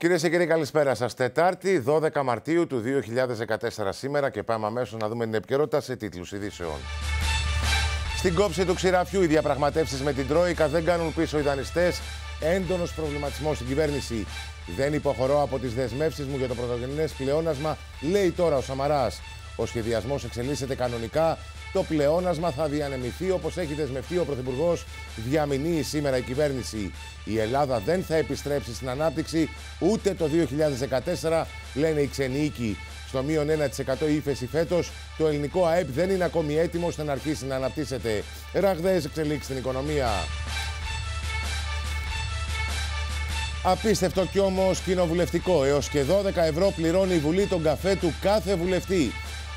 Κυρίες και κύριοι, καλησπέρα σας. Τετάρτη, 12 Μαρτίου του 2014 σήμερα και πάμε αμέσως να δούμε την επικαιρότητα σε τίτλους ειδήσεων. Στην κόψη του ξηραφιού, οι διαπραγματεύσεις με την Τρόικα δεν κάνουν πίσω οι δανειστές. Έντονος προβληματισμός στην κυβέρνηση. Δεν υποχωρώ από τις δεσμεύσεις μου για το πρωτογενές πλεόνασμα, λέει τώρα ο Σαμαράς. Ο σχεδιασμός εξελίσσεται κανονικά. Το πλεόνασμα θα διανεμηθεί όπως έχει δεσμευτεί ο Πρωθυπουργός, διαμηνύει σήμερα η κυβέρνηση. Η Ελλάδα δεν θα επιστρέψει στην ανάπτυξη ούτε το 2014, λένε οι ξενοί οίκοι. Στο μείον 1% ύφεση φέτος, το ελληνικό ΑΕΠ δεν είναι ακόμη έτοιμο ώστε να αρχίσει να αναπτύσσεται. Ραγδαίες εξελίξεις στην οικονομία. Απίστευτο κι όμως κοινοβουλευτικό. Έως και 12 ευρώ πληρώνει η Βουλή τον καφέ του κάθε βουλευτή.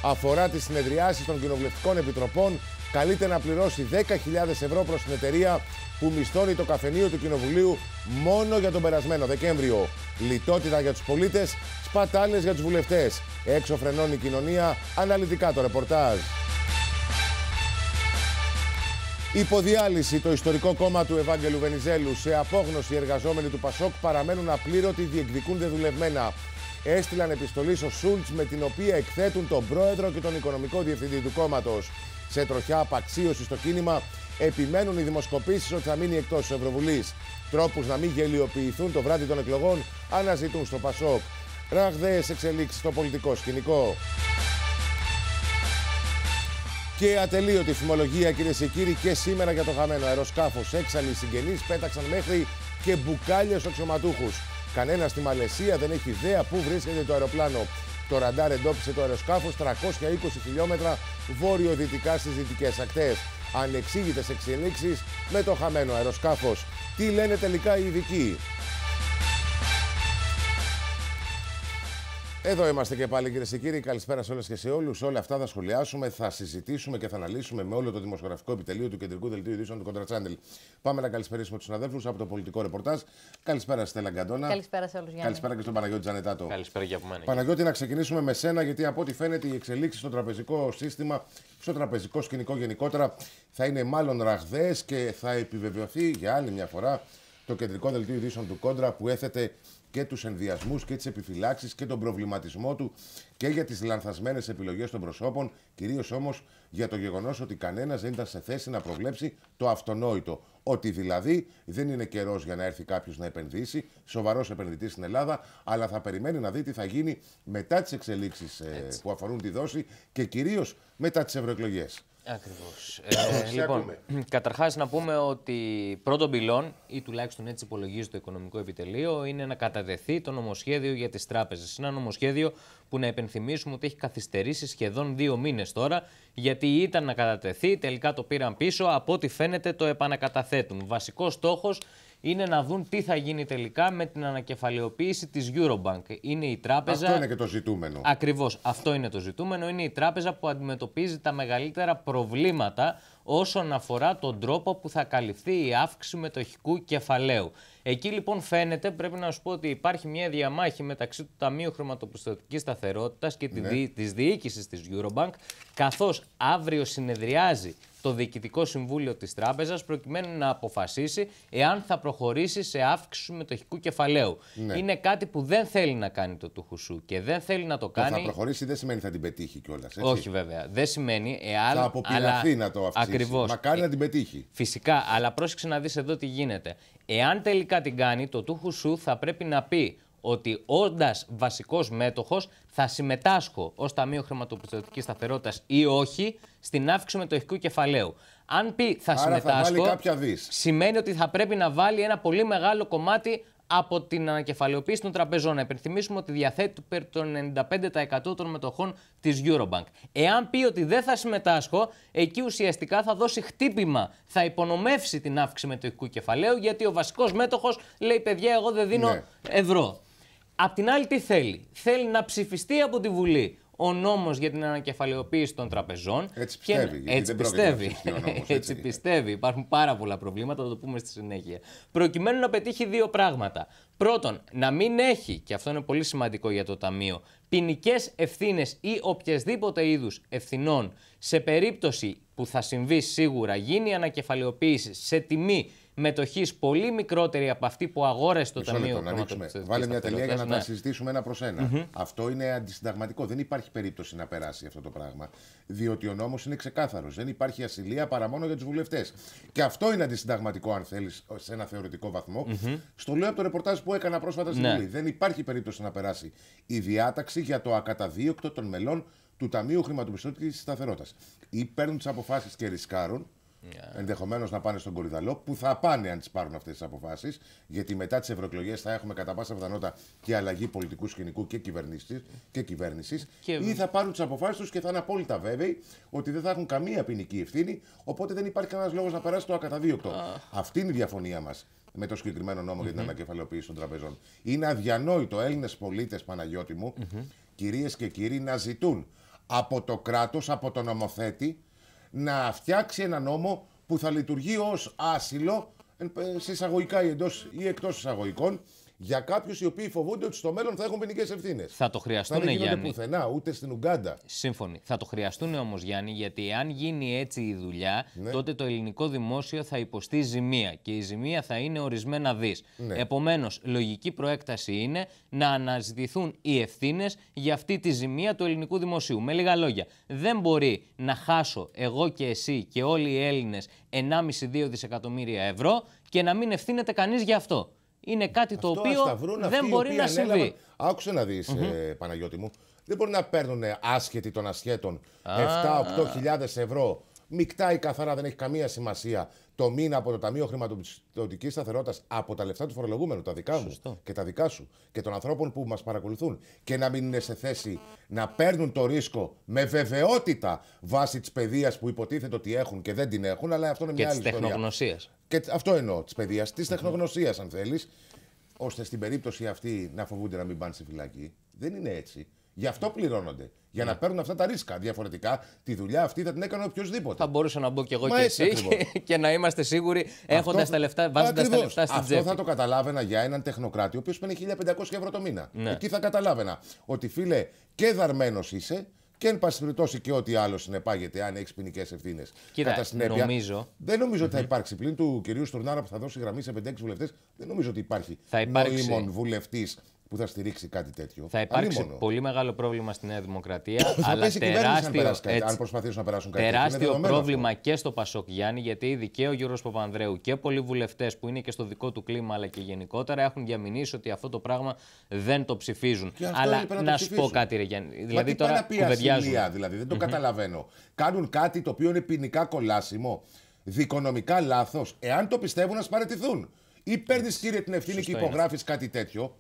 Αφορά τις συνεδριάσεις των κοινοβουλευτικών επιτροπών. Καλείται να πληρώσει 10.000 ευρώ προς την εταιρεία που μισθώνει το καφενείο του Κοινοβουλίου μόνο για τον περασμένο Δεκέμβριο. Λιτότητα για τους πολίτες, σπατάλες για τους βουλευτές. Έξω φρενώνει η κοινωνία, αναλυτικά το ρεπορτάζ. Υποδιάλυση, το ιστορικό κόμμα του Ευάγγελου Βενιζέλου. Σε απόγνωση οι εργαζόμενοι του Πασόκ παραμένουν απλήρωτοι, διεκδικούν δεδουλευμένα. Έστειλαν επιστολή στο Σούλτς με την οποία εκθέτουν τον πρόεδρο και τον οικονομικό διευθυντή του κόμματος. Σε τροχιά απαξίωση στο κίνημα επιμένουν οι δημοσκοπήσεις ότι θα μείνει εκτός της Ευρωβουλής. Τρόπους να μην γελιοποιηθούν το βράδυ των εκλογών αναζητούν στο Πασόκ. Ραγδαίες εξελίξεις στο πολιτικό σκηνικό. Και ατελείωτη φημολογία, κυρίες και κύριοι, και σήμερα για το χαμένο αεροσκάφος. Έξαλλοι συγγενείς πέταξαν μέχρι και μπουκάλια στους αξιωματούχους. Κανένας στη Μαλαισία δεν έχει ιδέα πού βρίσκεται το αεροπλάνο. Το ραντάρ εντόπισε το αεροσκάφος 320 χιλιόμετρα βόρειο-δυτικά στις δυτικές ακτές. Ανεξήγητες εξελίξεις με το χαμένο αεροσκάφος. Τι λένε τελικά οι ειδικοί? Εδώ είμαστε και πάλι, κυρίες και κύριοι. Καλησπέρα σε όλες και σε όλους. Όλα αυτά θα σχολιάσουμε, θα συζητήσουμε και θα αναλύσουμε με όλο το δημοσιογραφικό επιτελείο του Κεντρικού Δελτίου Ειδήσεων του Κόντρα Channel. Πάμε να καλησπερίσουμε τους συναδέλφους από το πολιτικό ρεπορτάζ. Καλησπέρα, Στέλλα Γκαντώνα. Καλησπέρα σε όλους, Γιάννη. Καλησπέρα και στον Παναγιώτη Τζανετάτο. Καλησπέρα και από μένα. Παναγιώτη, να ξεκινήσουμε με σένα, γιατί από ό,τι φαίνεται οι εξελίξεις στο τραπεζικό σύστημα, στο τραπεζικό σκηνικό γενικότερα, θα είναι μάλλον ραγδαίες και θα επιβεβαιωθεί για άλλη μια φορά το Κεντρικό Δελτίο Ειδήσεων του Κόντρα, που έθετε και τους ενδιασμούς και τις επιφυλάξεις και τον προβληματισμό του και για τις λανθασμένες επιλογές των προσώπων, κυρίως όμως για το γεγονός ότι κανένας δεν ήταν σε θέση να προβλέψει το αυτονόητο. Ότι δηλαδή δεν είναι καιρός για να έρθει κάποιος να επενδύσει, σοβαρός επενδυτής στην Ελλάδα, αλλά θα περιμένει να δει τι θα γίνει μετά τις εξελίξεις που αφορούν τη δόση και κυρίως μετά τις ευρωεκλογές. Ακριβώς. Λοιπόν, καταρχάς να πούμε ότι πρώτον πυλών, ή τουλάχιστον έτσι υπολογίζει το Οικονομικό Επιτελείο, είναι να κατατεθεί το νομοσχέδιο για τις τράπεζες. Είναι ένα νομοσχέδιο που, να υπενθυμίσουμε, ότι έχει καθυστερήσει σχεδόν 2 μήνες τώρα, γιατί ήταν να κατατεθεί, τελικά το πήραν πίσω, από ό,τι φαίνεται το επανακαταθέτουν. Βασικός στόχος είναι να δουν τι θα γίνει τελικά με την ανακεφαλαιοποίηση της Eurobank. Είναι η τράπεζα... Αυτό είναι και το ζητούμενο. Ακριβώς, αυτό είναι το ζητούμενο. Είναι η τράπεζα που αντιμετωπίζει τα μεγαλύτερα προβλήματα όσον αφορά τον τρόπο που θα καλυφθεί η αύξηση μετοχικού κεφαλαίου. Εκεί λοιπόν φαίνεται, πρέπει να σου πω, ότι υπάρχει μια διαμάχη μεταξύ του Ταμείου Χρηματοπιστωτικής Σταθερότητας και της διοίκησης της Eurobank, καθώς αύριο συνεδριάζει το Διοικητικό Συμβούλιο της Τράπεζας προκειμένου να αποφασίσει εάν θα προχωρήσει σε αύξηση μετοχικού κεφαλαίου. Ναι. Είναι κάτι που δεν θέλει να κάνει το Τουχουσού και δεν θέλει να το κάνει. Θα προχωρήσει δεν σημαίνει θα την πετύχει κιόλας. Όχι, βέβαια. Δεν σημαίνει εάν. Θα αποπειραθεί να το αυξήσει. Ακριβώς. Μακάρι να την πετύχει. Φυσικά, αλλά πρόσεξε να δεις εδώ τι γίνεται. Εάν τελικά την κάνει, το Τουχουσού θα πρέπει να πει ότι όντας βασικός μέτοχος θα συμμετάσχω ως Ταμείο Χρηματοπιστωτικής Σταθερότητας ή όχι στην αύξηση μετοχικού κεφαλαίου. Αν πει θα συμμετάσχω, σημαίνει ότι θα πρέπει να βάλει ένα πολύ μεγάλο κομμάτι από την ανακεφαλαιοποίηση των τραπεζών. Να υπενθυμίσουμε ότι διαθέτει περί των 95% των μετοχών της Eurobank. Εάν πει ότι δεν θα συμμετάσχω, εκεί ουσιαστικά θα δώσει χτύπημα, θα υπονομεύσει την αύξηση μετοχικού κεφαλαίου, γιατί ο βασικός μέτοχος λέει: παιδιά, εγώ δεν δίνω ευρώ. Απ' την άλλη, τι θέλει? Θέλει να ψηφιστεί από τη Βουλή ο νόμος για την ανακεφαλαιοποίηση των τραπεζών. Έτσι πιστεύει. Έτσι πιστεύει. Έτσι πιστεύει. Υπάρχουν πάρα πολλά προβλήματα, θα το πούμε στη συνέχεια. Προκειμένου να πετύχει 2 πράγματα. Πρώτον, να μην έχει, και αυτό είναι πολύ σημαντικό για το Ταμείο, ποινικές ευθύνες ή οποιασδήποτε είδους ευθυνών σε περίπτωση που θα συμβεί σίγουρα, γίνει ανακεφαλαιοποίηση σε τιμή μετοχής πολύ μικρότερη από αυτή που αγόρασε το Ταμείο Χρηματοπιστωτικής. Βάλε μια τελεία για να τα συζητήσουμε ένα προς ένα. Αυτό είναι αντισυνταγματικό. Δεν υπάρχει περίπτωση να περάσει αυτό το πράγμα. Διότι ο νόμος είναι ξεκάθαρος. Δεν υπάρχει ασυλία παρά μόνο για τους βουλευτές. Και αυτό είναι αντισυνταγματικό, αν θέλεις, σε ένα θεωρητικό βαθμό. Στο λέω από το ρεπορτάζ που έκανα πρόσφατα στην Βουλή. Δεν υπάρχει περίπτωση να περάσει η διάταξη για το ακαταδίωκτο των μελών του Ταμείου Χρηματοπιστωτικής Σταθερότητας. Ή παίρνουν τις αποφάσεις και ρισκάρουν. Ενδεχομένως να πάνε στον Κορυδαλό, που θα πάνε αν τις πάρουν αυτές τις αποφάσεις, γιατί μετά τις ευρωεκλογές θα έχουμε κατά πάσα πιθανότητα και αλλαγή πολιτικού σκηνικού και κυβέρνησης, ή θα πάρουν τις αποφάσεις τους και θα είναι απόλυτα βέβαιοι ότι δεν θα έχουν καμία ποινική ευθύνη, οπότε δεν υπάρχει κανένας λόγος να περάσει το ακαταδίωκτο. Αυτή είναι η διαφωνία μας με το συγκεκριμένο νόμο για την ανακεφαλαιοποίηση των τραπεζών. Είναι αδιανόητο Έλληνες πολίτες, Παναγιώτη μου, κυρίες και κύριοι, να ζητούν από το κράτος, από τον νομοθέτη, να φτιάξει ένα νόμο που θα λειτουργεί ως άσυλο, σε εισαγωγικά ή εντός ή εκτός εισαγωγικών, για κάποιους οι οποίοι φοβούνται ότι στο μέλλον θα έχουν ποινικές ευθύνες. Θα το χρειαστούν, Γιάννη. Γιάννη. Δεν γίνονται πουθενά, ούτε στην Ουγκάντα. Σύμφωνοι. Θα το χρειαστούν όμως, Γιάννη, γιατί αν γίνει έτσι η δουλειά, τότε το ελληνικό δημόσιο θα υποστεί ζημία. Και η ζημία θα είναι ορισμένα δις. Επομένως, λογική προέκταση είναι να αναζητηθούν οι ευθύνες για αυτή τη ζημία του ελληνικού δημοσίου. Με λίγα λόγια, δεν μπορεί να χάσω εγώ και εσύ και όλοι οι Έλληνες 1,5-2 δισεκατομμύρια ευρώ και να μην ευθύνεται κανείς γι' αυτό. Είναι κάτι το οποίο δεν μπορεί να συμβεί. Άκουσε να δεις, Παναγιώτη μου. Δεν μπορεί να παίρνουν άσχετοι των ασχέτων 7-8 χιλιάδες ευρώ, μεικτά ή καθαρά, δεν έχει καμία σημασία, το μήνα από το Ταμείο Χρηματοπιστωτικής Σταθερότητας, από τα λεφτά του φορολογούμενου, τα δικά μου και τα δικά σου και των ανθρώπων που μας παρακολουθούν, και να μην είναι σε θέση να παίρνουν το ρίσκο με βεβαιότητα βάσει της παιδείας που υποτίθεται ότι έχουν και δεν την έχουν, αλλά αυτό είναι μια άλλη ιστορία. Και της τεχνογνωσίας. Και αυτό εννοώ, της παιδείας, της τεχνογνωσίας, αν θέλεις, ώστε στην περίπτωση αυτή να φοβούνται να μην πάνε στη φυλακή. Δεν είναι έτσι. Γι' αυτό πληρώνονται. Για να παίρνουν αυτά τα ρίσκα. Διαφορετικά, τη δουλειά αυτή θα την έκανε οποιοδήποτε. Θα μπορούσα να μπω κι εγώ και εσύ και να είμαστε σίγουροι, έχοντας τα λεφτά, βάζοντας τα λεφτά στην τσέπη. Αυτό θα το καταλάβαινα για έναν τεχνοκράτη, ο οποίος παίρνει 1.500 ευρώ το μήνα. Εκεί θα καταλάβαινα ότι, φίλε, και δαρμένος είσαι. Και εν πάση περιπτώσει και ό,τι άλλο συνεπάγεται, αν έχει ποινικές ευθύνες. Κοίτα, δεν νομίζω ότι θα υπάρξει πλην του κυρίου Στουρνάρα που θα δώσει γραμμή σε 5-6 βουλευτές. Δεν νομίζω ότι υπάρχει νοήμων βουλευτής που θα στηρίξει κάτι τέτοιο. Θα υπάρξει πολύ μεγάλο πρόβλημα στη Νέα Δημοκρατία. Αλλά αν προσπαθήσουν να περάσουν κάτι τέτοιο. Τεράστιο πρόβλημα και στο Πασόκ, Γιάννη, γιατί ήδη και ο Γιώργος Παπανδρέου και πολλοί βουλευτές που είναι και στο δικό του κλίμα αλλά και γενικότερα έχουν διαμηνήσει ότι αυτό το πράγμα δεν το ψηφίζουν. Αλλά να σου πω κάτι, ρε Γιάννη. Δηλαδή τώρα κουβεντιάζουμε. Δηλαδή δεν το καταλαβαίνω. Κάνουν κάτι το οποίο είναι ποινικά κολάσιμο, δικονομικά λάθος. Εάν το πιστεύουν, να παραιτηθούν. Ή παίρνεις, κύριε, την ευθύνη και υπογράφεις κάτι τέτοιο.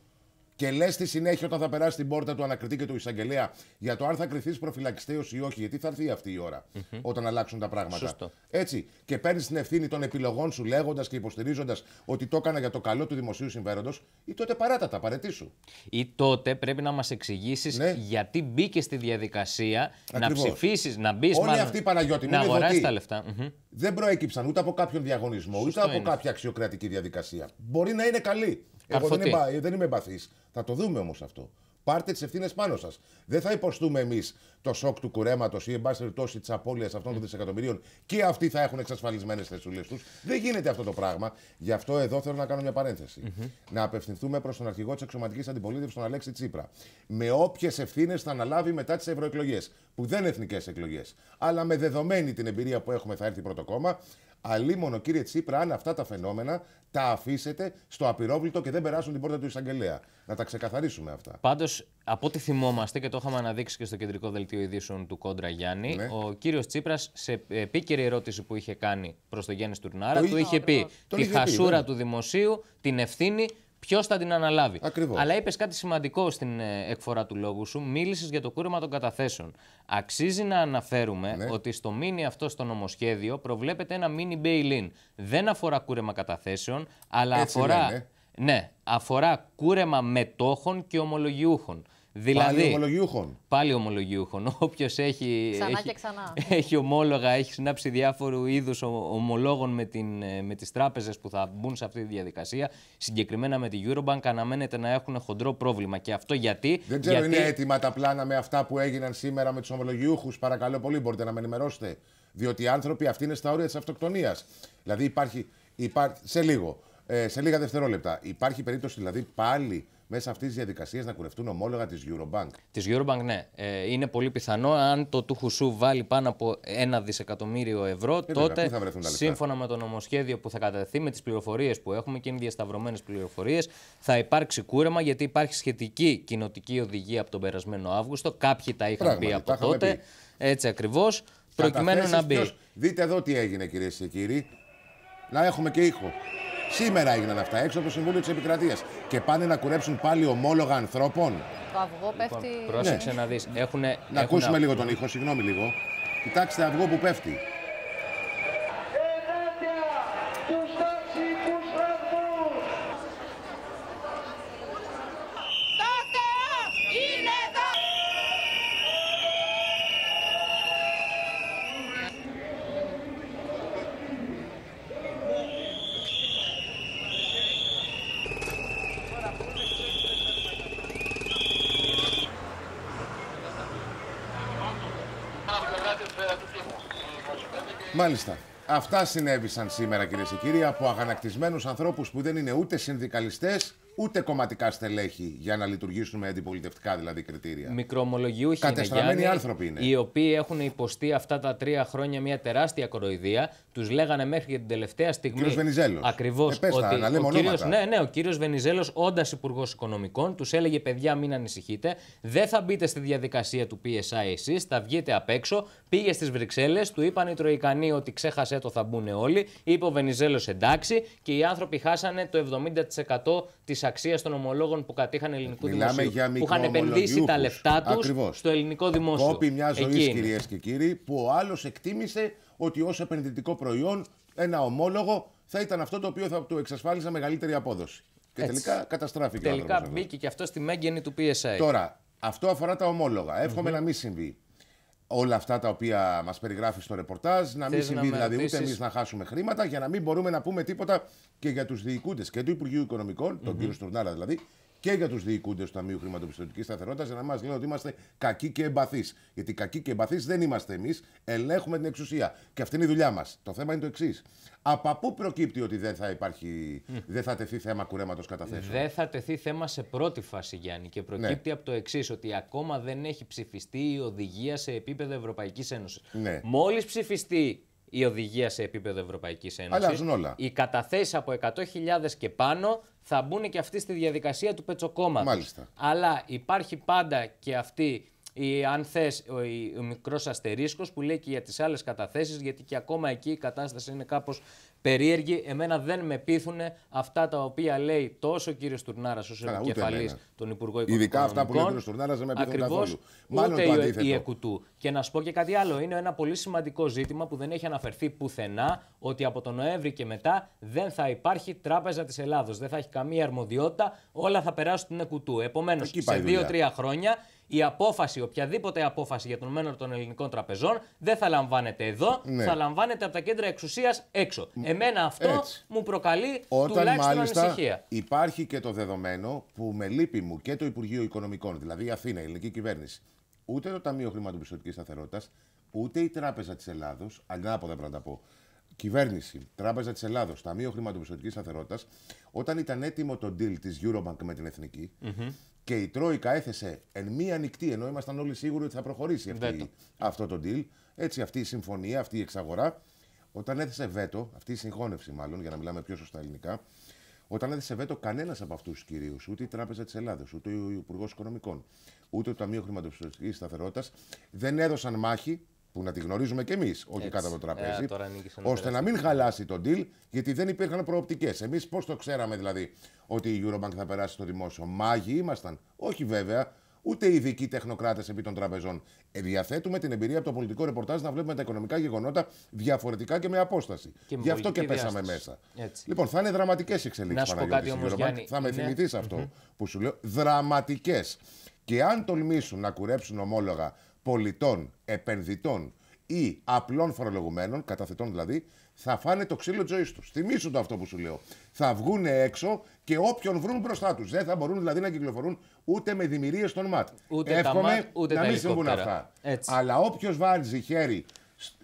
Και λες στη συνέχεια, όταν θα περάσει την πόρτα του ανακριτή και του εισαγγελέα, για το αν θα κριθείς προφυλακιστέως ή όχι, γιατί θα έρθει αυτή η ώρα όταν αλλάξουν τα πράγματα. Σωστό. Έτσι. Και παίρνεις την ευθύνη των επιλογών σου, λέγοντας και υποστηρίζοντας ότι το έκανα για το καλό του δημοσίου συμφέροντος, ή τότε παράτατα, παρετήσου. Ή τότε πρέπει να μας εξηγήσεις γιατί μπήκε στη διαδικασία να ψηφίσεις, να μπεις, όλοι αυτοί, Παναγιώτη, να αγοράσεις τα λεφτά. Δεν προέκυψαν ούτε από κάποιον διαγωνισμό, ούτε από κάποια αξιοκρατική διαδικασία. Μπορεί να είναι καλή. Εγώ δεν είμαι εμπαθής. Θα το δούμε όμως αυτό. Πάρτε τις ευθύνες πάνω σας. Δεν θα υποστούμε εμείς το σοκ του κουρέματος ή, εν πάση περιπτώσει, της απώλειας αυτών των δισεκατομμυρίων και αυτοί θα έχουν εξασφαλισμένες θεσούλες τους. Δεν γίνεται αυτό το πράγμα. Γι' αυτό εδώ θέλω να κάνω μια παρένθεση. Να απευθυνθούμε προς τον αρχηγό της αξιωματικής αντιπολίτευσης, τον Αλέξη Τσίπρα. Με όποιες ευθύνες θα αναλάβει μετά τις ευρωεκλογές, που δεν είναι εθνικές εκλογές. Αλλά με δεδομένη την εμπειρία που έχουμε, θα έρθει πρώτο κόμμα. Αλίμονο, κύριε Τσίπρα, αν αυτά τα φαινόμενα τα αφήσετε στο απειρόβλητο και δεν περάσουν την πόρτα του εισαγγελέα. Να τα ξεκαθαρίσουμε αυτά. Πάντως, από ό,τι θυμόμαστε και το είχαμε αναδείξει και στο κεντρικό δελτίο ειδήσεων του Κόντρα Γιάννη, ο κύριος Τσίπρας, σε επίκαιρη ερώτηση που είχε κάνει προς τον Γιάννη Στουρνάρα, του είχε πει τη χασούρα του δημοσίου, την ευθύνη. Ποιος θα την αναλάβει. Ακριβώς. Αλλά είπες κάτι σημαντικό στην εκφορά του λόγου σου. Μίλησες για το κούρεμα των καταθέσεων. Αξίζει να αναφέρουμε ότι στο μίνι αυτό στο νομοσχέδιο προβλέπεται ένα mini bail-in. Δεν αφορά κούρεμα καταθέσεων, αλλά αφορά κούρεμα μετόχων και ομολογιούχων. Δηλαδή, πάλι ομολογιούχων. Όποιος έχει ομόλογα, έχει συνάψει διάφορου είδους ομολόγων με τις τράπεζες που θα μπουν σε αυτή τη διαδικασία, συγκεκριμένα με τη Eurobank, αναμένεται να έχουν χοντρό πρόβλημα. Και αυτό γιατί. Δεν ξέρω, είναι έτοιμα τα πλάνα με αυτά που έγιναν σήμερα με τους ομολογιούχους. Παρακαλώ πολύ, μπορείτε να με ενημερώσετε. Διότι οι άνθρωποι αυτοί είναι στα όρια της αυτοκτονίας. Δηλαδή Σε λίγο. Σε λίγα δευτερόλεπτα. Υπάρχει περίπτωση δηλαδή πάλι μέσα αυτή τη διαδικασία να κουρευτούν ομόλογα τη Eurobank? Τη Eurobank, ναι. Είναι πολύ πιθανό. Αν το του Χουσού βάλει πάνω από 1 δισεκατομμύριο ευρώ, τότε σύμφωνα με το νομοσχέδιο που θα κατατεθεί, με τις πληροφορίες που έχουμε και είναι διασταυρωμένες πληροφορίες, θα υπάρξει κούρεμα, γιατί υπάρχει σχετική κοινοτική οδηγία από τον περασμένο Αύγουστο. Κάποιοι τα είχαν πει από τότε. Έτσι ακριβώς. Προκειμένου να μπει. Δείτε εδώ τι έγινε, κυρίες και κύριοι. Να έχουμε και ήχο. Σήμερα έγιναν αυτά έξω από το Συμβούλιο της Επικρατείας. Και πάνε να κουρέψουν πάλι ομόλογα ανθρώπων. Το αυγό πέφτει. Πρόσεξε να δεις. Να ακούσουμε λίγο τον ήχο, συγγνώμη λίγο. Κοιτάξτε αυγό που πέφτει. Μάλιστα. Αυτά συνέβησαν σήμερα, κυρίες και κύριοι, από αγανακτισμένους ανθρώπους που δεν είναι ούτε συνδικαλιστές, ούτε κομματικά στελέχη για να λειτουργήσουν με αντιπολιτευτικά δηλαδή κριτήρια. Μικρομολογιούχοι κατεστραμμένοι άνθρωποι είναι. Οι οποίοι έχουν υποστεί αυτά τα 3 χρόνια μια τεράστια κοροϊδία. Τους λέγανε μέχρι και την τελευταία στιγμή. Ο κύριος Βενιζέλος. Ακριβώς. Ο κύριος Βενιζέλος, όντας Υπουργός Οικονομικών, τους έλεγε: παιδιά, μην ανησυχείτε. Δεν θα μπείτε στη διαδικασία του PSI εσείς, θα βγείτε απ' έξω. Πήγε στις Βρυξέλλες, του είπαν οι Τροϊκανοί ότι ξέχασε το, θα μπουν όλοι. Είπε ο Βενιζέλος εντάξει, και οι άνθρωποι χάσανε το 70% της αξίας των ομολόγων που κατήχαν ελληνικού δημοσίου. Που είχαν επενδύσει τα λεφτά τους στο ελληνικό δημόσιο. Κόπη μια ζωή, κυρίες και κύριοι, που ο άλλος εκτίμησε ότι ως επενδυτικό προϊόν ένα ομόλογο θα ήταν αυτό το οποίο θα του εξασφάλιζε μεγαλύτερη απόδοση. Και τελικά καταστράφηκε. Τελικά μπήκε και αυτό στη μέγενη του PSI. Τώρα, αυτό αφορά τα ομόλογα. Εύχομαι να μην συμβεί όλα αυτά τα οποία μας περιγράφει στο ρεπορτάζ, να μην συμβεί δηλαδή ούτε εμείς να χάσουμε χρήματα, για να μην μπορούμε να πούμε τίποτα και για τους διοικούντες και του Υπουργείου Οικονομικών, τον κύριο Στουρνάρα δηλαδή, και για τους διοικούντες του Ταμείου Χρηματοπιστωτικής Σταθερότητας, για να μας λένε ότι είμαστε κακοί και εμπαθείς. Γιατί κακοί και εμπαθείς δεν είμαστε εμείς, ελέγχουμε την εξουσία. Και αυτή είναι η δουλειά μας. Το θέμα είναι το εξής. Από πού προκύπτει ότι δεν θα τεθεί θέμα κουρέματος καταθέσεων? Δεν θα τεθεί θέμα σε πρώτη φάση, Γιάννη. Και προκύπτει από το εξής, ότι ακόμα δεν έχει ψηφιστεί η οδηγία σε επίπεδο Ευρωπαϊκής Ένωσης. Μόλις ψηφιστεί η οδηγία σε επίπεδο Ευρωπαϊκής Ένωσης, οι καταθέσεις από 100.000 και πάνω θα μπουν και αυτοί στη διαδικασία του πετσοκόμματος. Μάλιστα. Αλλά υπάρχει πάντα και αυτή, αν θες, ο μικρός αστερίσκος που λέει και για τις άλλες καταθέσεις, γιατί και ακόμα εκεί η κατάσταση είναι κάπως περίεργη. Εμένα δεν με πείθουν αυτά τα οποία λέει τόσο ο κύριος Τουρνάρας ως επικεφαλής των Υπουργών Οικονομικών. Ειδικά αυτά που λέει ο κύριος Τουρνάρας δεν με πείθουν καθόλου. Μάλλον ούτε η ΕΚΟΥΤΟΥ. Και να σου πω και κάτι άλλο. Είναι ένα πολύ σημαντικό ζήτημα που δεν έχει αναφερθεί πουθενά, ότι από τον Νοέμβρη και μετά δεν θα υπάρχει Τράπεζα της Ελλάδος. Δεν θα έχει καμία αρμοδιότητα. Όλα θα περάσουν στην ΕΚΟΥΤΟΥ. Επομένως, σε 2-3 χρόνια η απόφαση, οποιαδήποτε απόφαση για τον μέλλον των ελληνικών τραπεζών, δεν θα λαμβάνεται εδώ, θα λαμβάνεται από τα κέντρα εξουσίας έξω. Εμένα αυτό μου προκαλεί τουλάχιστον ανησυχία. Υπάρχει και το δεδομένο που με λύπη μου και το Υπουργείο Οικονομικών, δηλαδή η Αθήνα, η ελληνική κυβέρνηση, ούτε το Ταμείο Χρηματοπιστωτικής Σταθερότητας, ούτε η Τράπεζα της Ελλάδος, ανάποδα πρέπει να τα πω, κυβέρνηση, Τράπεζα της Ελλάδος, Ταμείο Χρηματοπιστωτικής Σταθερότητας, όταν ήταν έτοιμο το deal της Eurobank με την Εθνική, και η Τρόικα έθεσε εν μία νυχτή, ενώ ήμασταν όλοι σίγουροι ότι θα προχωρήσει αυτό το deal, έτσι, αυτή η συμφωνία, αυτή η εξαγορά, όταν έθεσε βέτο, αυτή η συγχώνευση μάλλον, για να μιλάμε πιο σωστά ελληνικά, όταν έθεσε βέτο κανένας από αυτούς τους κυρίους, ούτε η Τράπεζα της Ελλάδος, ούτε ο Υπουργός Οικονομικών, ούτε το Ταμείο Χρηματοπιστωτικής Σταθερότητας, δεν έδωσαν μάχη, που να τη γνωρίζουμε κι εμείς, όχι κάτω από το τραπέζι, ώστε να μην χαλάσει το deal, γιατί δεν υπήρχαν προοπτικές. Εμείς πώς το ξέραμε δηλαδή ότι η Eurobank θα περάσει στο δημόσιο? Μάγοι ήμασταν? Όχι βέβαια, ούτε ειδικοί τεχνοκράτες επί των τραπεζών. Διαθέτουμε την εμπειρία από το πολιτικό ρεπορτάζ να βλέπουμε τα οικονομικά γεγονότα διαφορετικά και με απόσταση. Γι' αυτό και πέσαμε μέσα. Έτσι. Λοιπόν, θα είναι δραματικές εξελίξεις, Παναγιώτη, στη Eurobank. Θα με θυμηθείς αυτό που σου λέω. Δραματικές. Και αν τολμήσουν να κουρέψουν ομόλογα πολιτών, επενδυτών ή απλών φορολογουμένων, καταθετών δηλαδή, θα φάνε το ξύλο της ζωής τους. Θυμήσου το αυτό που σου λέω. Θα βγουν έξω και όποιον βρουν μπροστά τους. Δεν θα μπορούν δηλαδή να κυκλοφορούν ούτε με δημιουργίες των ΜΑΤ. Εύχομαι να μην συμβούν αυτά. Αλλά όποιος βάζει χέρι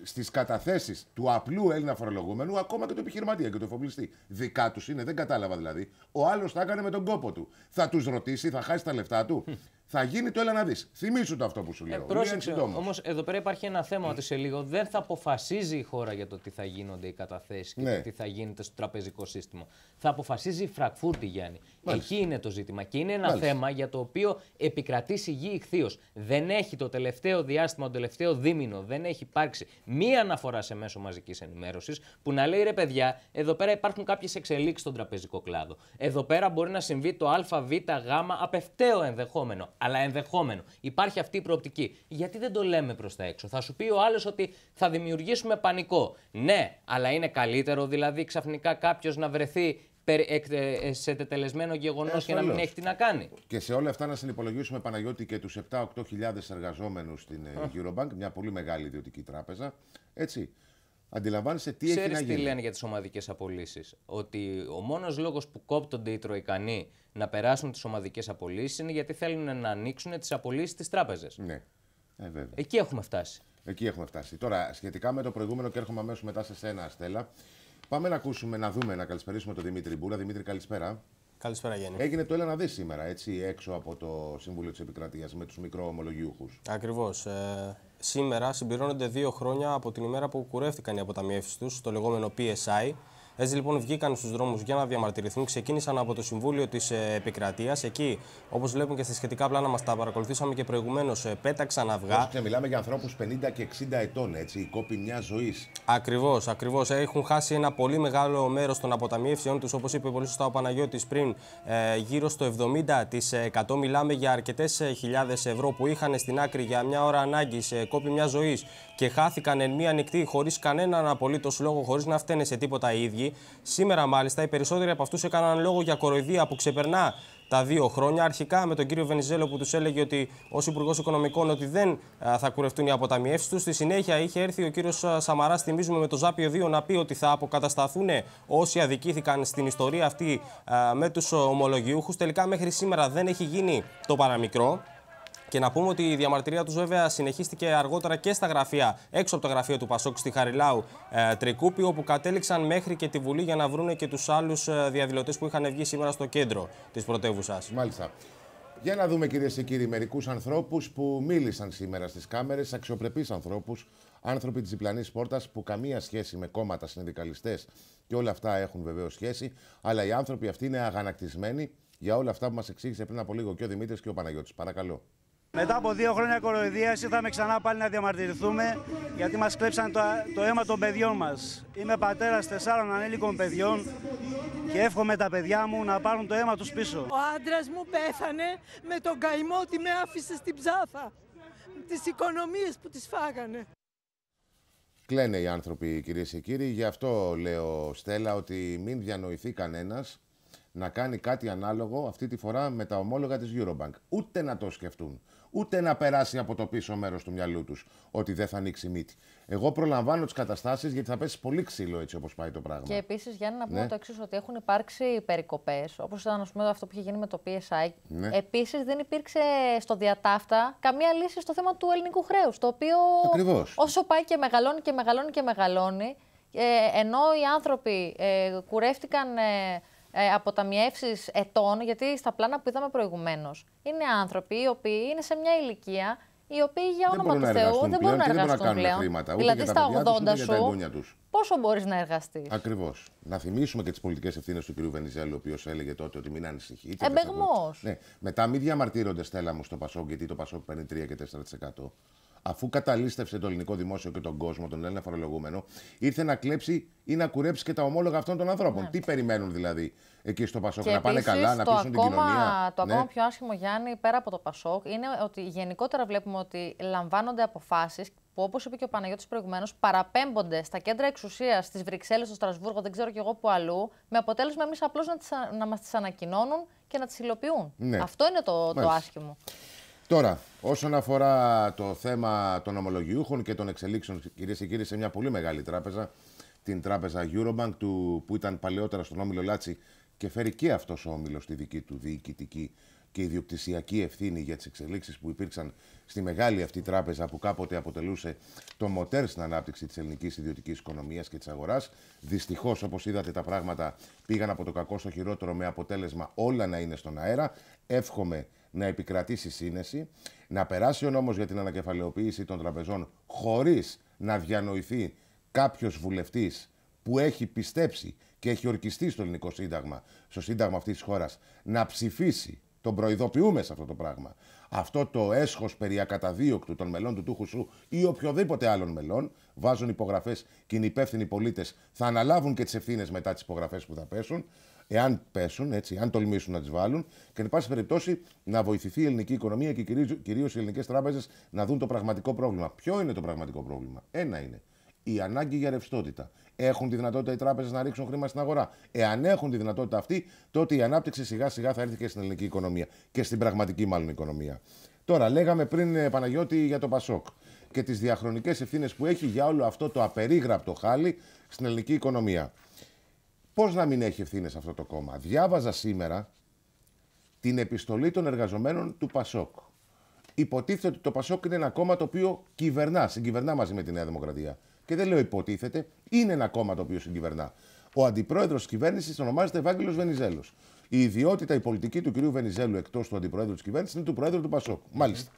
στις καταθέσεις του απλού Έλληνα φορολογούμενου, ακόμα και του επιχειρηματία και του εφοπλιστή. Δικά τους είναι, δεν κατάλαβα δηλαδή. Ο άλλος θα έκανε με τον κόπο του. Θα τους ρωτήσει, θα χάσει τα λεφτά του. Θα γίνει το έλα να δεις. Θυμήσου το αυτό που σου λέω. Πρόσεξε, όμως εδώ πέρα υπάρχει ένα θέμα ότι σε λίγο δεν θα αποφασίζει η χώρα για το τι θα γίνονται οι καταθέσεις και το τι θα γίνεται στο τραπεζικό σύστημα. Θα αποφασίζει η Φραγκφούρτη, Γιάννη. Εκεί είναι το ζήτημα. Και είναι ένα θέμα για το οποίο επικρατεί σιγή ηχθείως. Δεν έχει το τελευταίο διάστημα, το τελευταίο δίμηνο, δεν έχει υπάρξει μία αναφορά σε μέσο μαζικής ενημέρωσης που να λέει ρε παιδιά, εδώ πέρα υπάρχουν κάποιες εξελίξεις στον τραπεζικό κλάδο. Εδώ πέρα μπορεί να συμβεί το Α, Β, Γ, απευταίο ενδεχόμενο. Αλλά ενδεχόμενο. Υπάρχει αυτή η προοπτική. Γιατί δεν το λέμε προς τα έξω? Θα σου πει ο άλλος ότι θα δημιουργήσουμε πανικό. Ναι, αλλά είναι καλύτερο δηλαδή ξαφνικά κάποιος να βρεθεί σε τετελεσμένο γεγονός και να μην έχει τι να κάνει. Και σε όλα αυτά να συνυπολογίσουμε, Παναγιώτη, και τους 7-8 χιλιάδες εργαζόμενους στην Eurobank, μια πολύ μεγάλη ιδιωτική τράπεζα. Έτσι. Αντιλαμβάνεσαι τι έχει να γίνει. Ξέρεις τι λένε για τις ομαδικές απολύσεις? Ότι ο μόνος λόγος που κόπτονται οι Τροικανοί να περάσουν τις ομαδικές απολύσεις είναι γιατί θέλουν να ανοίξουν τις απολύσεις στις τράπεζες. Ναι, βέβαια. Εκεί έχουμε φτάσει. Εκεί έχουμε φτάσει. Τώρα, σχετικά με το προηγούμενο, και έρχομαι αμέσως μετά σε σένα, Στέλλα, πάμε να ακούσουμε, να δούμε, να καλησπερίσουμε τον Δημήτρη Μπούρα. Δημήτρη, καλησπέρα. Καλησπέρα, Γιάννη. Έγινε το έλα να δεις σήμερα, έτσι, έξω από το Συμβούλιο της Επικρατείας με τους μικροομολογιούχους. Ακριβώς. Σήμερα συμπληρώνονται 2 χρόνια από την ημέρα που κουρεύτηκαν οι αποταμιεύσεις τους, το λεγόμενο PSI. Έτσι λοιπόν βγήκαν στους δρόμους για να διαμαρτυρηθούν, ξεκίνησαν από το Συμβούλιο της Επικρατείας. Εκεί, όπως βλέπουμε και στα σχετικά πλάνα μας τα παρακολουθήσαμε και προηγουμένως, πέταξαν αυγά. Και μιλάμε για ανθρώπους 50 και 60 ετών, έτσι, η κόπη μιας ζωής. Ακριβώς, ακριβώς. Έχουν χάσει ένα πολύ μεγάλο μέρος των αποταμιεύσεων τους, όπως είπε πολύ σωστά ο Παναγιώτης πριν, γύρω στο 70%. Μιλάμε για αρκετές χιλιάδες ευρώ που είχαν στην άκρη για μια ώρα ανάγκης, κόπη μιας ζωής και χάθηκαν εν μία νυχτή χωρίς κανέναν απολύτως λόγο, χωρίς να φταίνε σε τίποτα οι ίδιοι. Σήμερα, μάλιστα, οι περισσότεροι από αυτούς έκαναν λόγο για κοροϊδία που ξεπερνά τα 2 χρόνια. Αρχικά με τον κύριο Βενιζέλο που τους έλεγε ότι ως Υπουργός Οικονομικών ότι δεν θα κουρευτούν οι αποταμιεύσεις τους. Στη συνέχεια είχε έρθει ο κύριος Σαμαράς, θυμίζουμε, με το Ζάπιο 2 να πει ότι θα αποκατασταθούν όσοι αδικήθηκαν στην ιστορία αυτή με τους ομολογιούχους. Τελικά μέχρι σήμερα δεν έχει γίνει το παραμικρό. Και να πούμε ότι η διαμαρτυρία τους βέβαια συνεχίστηκε αργότερα και στα γραφεία, έξω από τα γραφεία του Πασόκ στη Χαριλάου Τρικούπη, όπου κατέληξαν μέχρι και τη Βουλή για να βρούνε και τους άλλους διαδηλωτές που είχαν βγει σήμερα στο κέντρο της πρωτεύουσας. Μάλιστα. Για να δούμε, κυρίες και κύριοι, μερικούς ανθρώπους που μίλησαν σήμερα στις κάμερες, αξιοπρεπείς ανθρώπους, άνθρωποι της διπλανής πόρτας που καμία σχέση με κόμματα, συνδικαλιστές και όλα αυτά έχουν βεβαίως σχέση, αλλά οι άνθρωποι αυτοί είναι αγανακτισμένοι για όλα αυτά που μας εξήγησε πριν από λίγο και ο Δημήτρης και ο Παναγιώτης. Παρακαλώ. Μετά από 2 χρόνια κοροϊδίας ήρθαμε ξανά πάλι να διαμαρτυρηθούμε γιατί μας κλέψαν το αίμα των παιδιών μας. Είμαι πατέρας 4 ανήλικων παιδιών και εύχομαι τα παιδιά μου να πάρουν το αίμα τους πίσω. Ο άντρας μου πέθανε με τον καημό ότι με άφησε στην ψάθα. Τις οικονομίες που τις φάγανε. Κλαίνε οι άνθρωποι, κυρίες και κύριοι. Γι' αυτό λέω, Στέλλα, ότι μην διανοηθεί κανένας να κάνει κάτι ανάλογο αυτή τη φορά με τα ομόλογα της Eurobank. Ούτε να το σκεφτούν. Ούτε να περάσει από το πίσω μέρος του μυαλού τους ότι δεν θα ανοίξει μύτη. Εγώ προλαμβάνω τις καταστάσεις γιατί θα πέσει πολύ ξύλο έτσι όπως πάει το πράγμα. Και επίσης, Γιάννη, να πούμε το εξής, ότι έχουν υπάρξει περικοπές, όπως ήταν αυτό που είχε γίνει με το PSI. Ναι. Επίσης, δεν υπήρξε στο διατάφτα καμία λύση στο θέμα του ελληνικού χρέους, το οποίο όσο πάει και μεγαλώνει και μεγαλώνει και μεγαλώνει, ενώ οι άνθρωποι κουρεύτηκαν αποταμιεύσεις ετών, γιατί στα πλάνα που είδαμε προηγουμένως είναι άνθρωποι οι οποίοι είναι σε μια ηλικία οι οποίοι για όνομα του Θεού δεν μπορούν να εργαστούν πλέον. Χρήματα, δηλαδή στα 80 σου, τους. πόσο μπορείς να εργαστείς? Ακριβώς. Να θυμίσουμε και τις πολιτικές ευθύνες του κ. Βενιζέλου, ο οποίος έλεγε τότε ότι μην ανησυχεί. Εμπεγμός. Ναι. Μετά μην διαμαρτύρονται, Στέλλα μου, στο Πασόκ, γιατί το Πασόκ παίρνει 3 και 4%. Αφού καταλήστευσε το ελληνικό δημόσιο και τον κόσμο, τον Έλληνα φορολογούμενο, ήρθε να κλέψει ή να κουρέψει και τα ομόλογα αυτών των ανθρώπων. Ναι. Τι περιμένουν δηλαδή εκεί στο Πασόκ, να πάνε καλά, να πείσουν την κοινωνία? Το ακόμα πιο άσχημο, Γιάννη, πέρα από το Πασόκ, είναι ότι γενικότερα βλέπουμε ότι λαμβάνονται αποφάσεις που, όπως είπε και ο Παναγιώτης προηγουμένως, παραπέμπονται στα κέντρα εξουσίας, στις Βρυξέλλες, στο Στρασβούργο, δεν ξέρω κι εγώ που αλλού, με αποτέλεσμα εμείς απλώς να μας τις ανακοινώνουν και να τις υλοποιούν. Ναι. Αυτό είναι το άσχημο. Τώρα, όσον αφορά το θέμα των ομολογιούχων και των εξελίξεων, κυρίες και κύριοι, σε μια πολύ μεγάλη τράπεζα, την τράπεζα Eurobank, που ήταν παλαιότερα στον όμιλο Λάτσι και φέρει και αυτός ο όμιλος στη δική του διοικητική και ιδιοκτησιακή ευθύνη για τις εξελίξεις που υπήρξαν στη μεγάλη αυτή τράπεζα που κάποτε αποτελούσε το μοτέρ στην ανάπτυξη της ελληνικής ιδιωτικής οικονομίας και της αγοράς. Δυστυχώς, όπως είδατε, τα πράγματα πήγαν από το κακό στο χειρότερο με αποτέλεσμα όλα να είναι στον αέρα. Εύχομαι να επικρατήσει σύνεση, να περάσει ο νόμος για την ανακεφαλαιοποίηση των τραπεζών χωρίς να διανοηθεί κάποιος βουλευτής που έχει πιστέψει και έχει ορκιστεί στο ελληνικό σύνταγμα, στο σύνταγμα αυτής της χώρας, να ψηφίσει. Τον προειδοποιούμε σε αυτό το πράγμα. Αυτό το έσχος περί ακαταδίωκτου των μελών του Τούχου Σου ή οποιοδήποτε άλλων μελών, βάζουν υπογραφές και οι υπεύθυνοι πολίτες θα αναλάβουν και τις ευθύνες μετά τις υπογραφές που θα πέσουν, εάν πέσουν, έτσι, αν τολμήσουν να τις βάλουν, και εν πάση περιπτώσει να βοηθηθεί η ελληνική οικονομία και κυρίως οι ελληνικές τράπεζες να δουν το πραγματικό πρόβλημα. Ποιο είναι το πραγματικό πρόβλημα? Ένα είναι. Η ανάγκη για ρευστότητα. Έχουν τη δυνατότητα οι τράπεζες να ρίξουν χρήμα στην αγορά? Εάν έχουν τη δυνατότητα αυτή, τότε η ανάπτυξη σιγά σιγά θα έρθει και στην ελληνική οικονομία. Και στην πραγματική μάλλον οικονομία. Τώρα, λέγαμε πριν, Παναγιώτη, για το Πασόκ και τις διαχρονικές ευθύνες που έχει για όλο αυτό το απερίγραπτο χάλι στην ελληνική οικονομία. Πώς να μην έχει ευθύνες αυτό το κόμμα? Διάβαζα σήμερα την επιστολή των εργαζομένων του Πασόκ. Υποτίθεται ότι το Πασόκ είναι ένα κόμμα το οποίο συγκυβερνά μαζί με τη Νέα Δημοκρατία. Και δεν λέω υποτίθεται, είναι ένα κόμμα το οποίο συγκυβερνά. Ο αντιπρόεδρος της κυβέρνησης ονομάζεται Ευάγγελος Βενιζέλος. Η ιδιότητα, η πολιτική του κυρίου Βενιζέλου, εκτός του αντιπρόεδρου της κυβέρνησης, είναι του πρόεδρου του Πασόκ. Μάλιστα.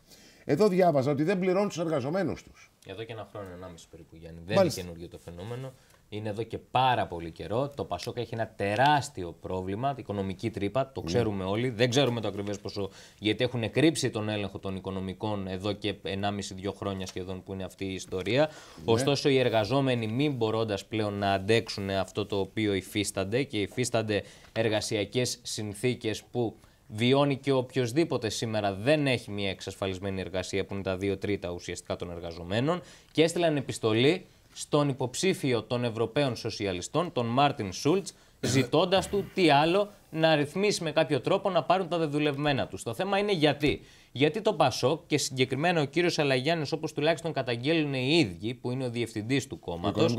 Εδώ διάβαζα ότι δεν πληρώνουν τους εργαζομένους τους. Εδώ και ένα χρόνο, 1,5 περίπου, Γιάννη. Δεν είναι καινούργιο το φαινόμενο. Είναι εδώ και πάρα πολύ καιρό. Το Πασόκ έχει ένα τεράστιο πρόβλημα, οικονομική τρύπα. Το ξέρουμε όλοι. Δεν ξέρουμε το ακριβές ποσό, γιατί έχουν κρύψει τον έλεγχο των οικονομικών εδώ και 1,5-2 χρόνια σχεδόν που είναι αυτή η ιστορία. Ωστόσο, οι εργαζόμενοι, μην μπορώντας πλέον να αντέξουν αυτό το οποίο υφίστανται και υφίστανται εργασιακές συνθήκες που βιώνει και οποιοδήποτε σήμερα δεν έχει μια εξασφαλισμένη εργασία, που είναι τα 2/3 ουσιαστικά των εργαζομένων, και έστειλαν επιστολή στον υποψήφιο των Ευρωπαίων Σοσιαλιστών, τον Μάρτιν Σούλτς, ζητώντας του τι άλλο, να ρυθμίσει με κάποιο τρόπο να πάρουν τα δεδουλευμένα τους. Το θέμα είναι γιατί. Γιατί το Πασόκ και συγκεκριμένα ο κύριος Αλαγιάννης, όπως τουλάχιστον καταγγέλνουν οι ίδιοι, που είναι ο διευθυντής του κόμματος,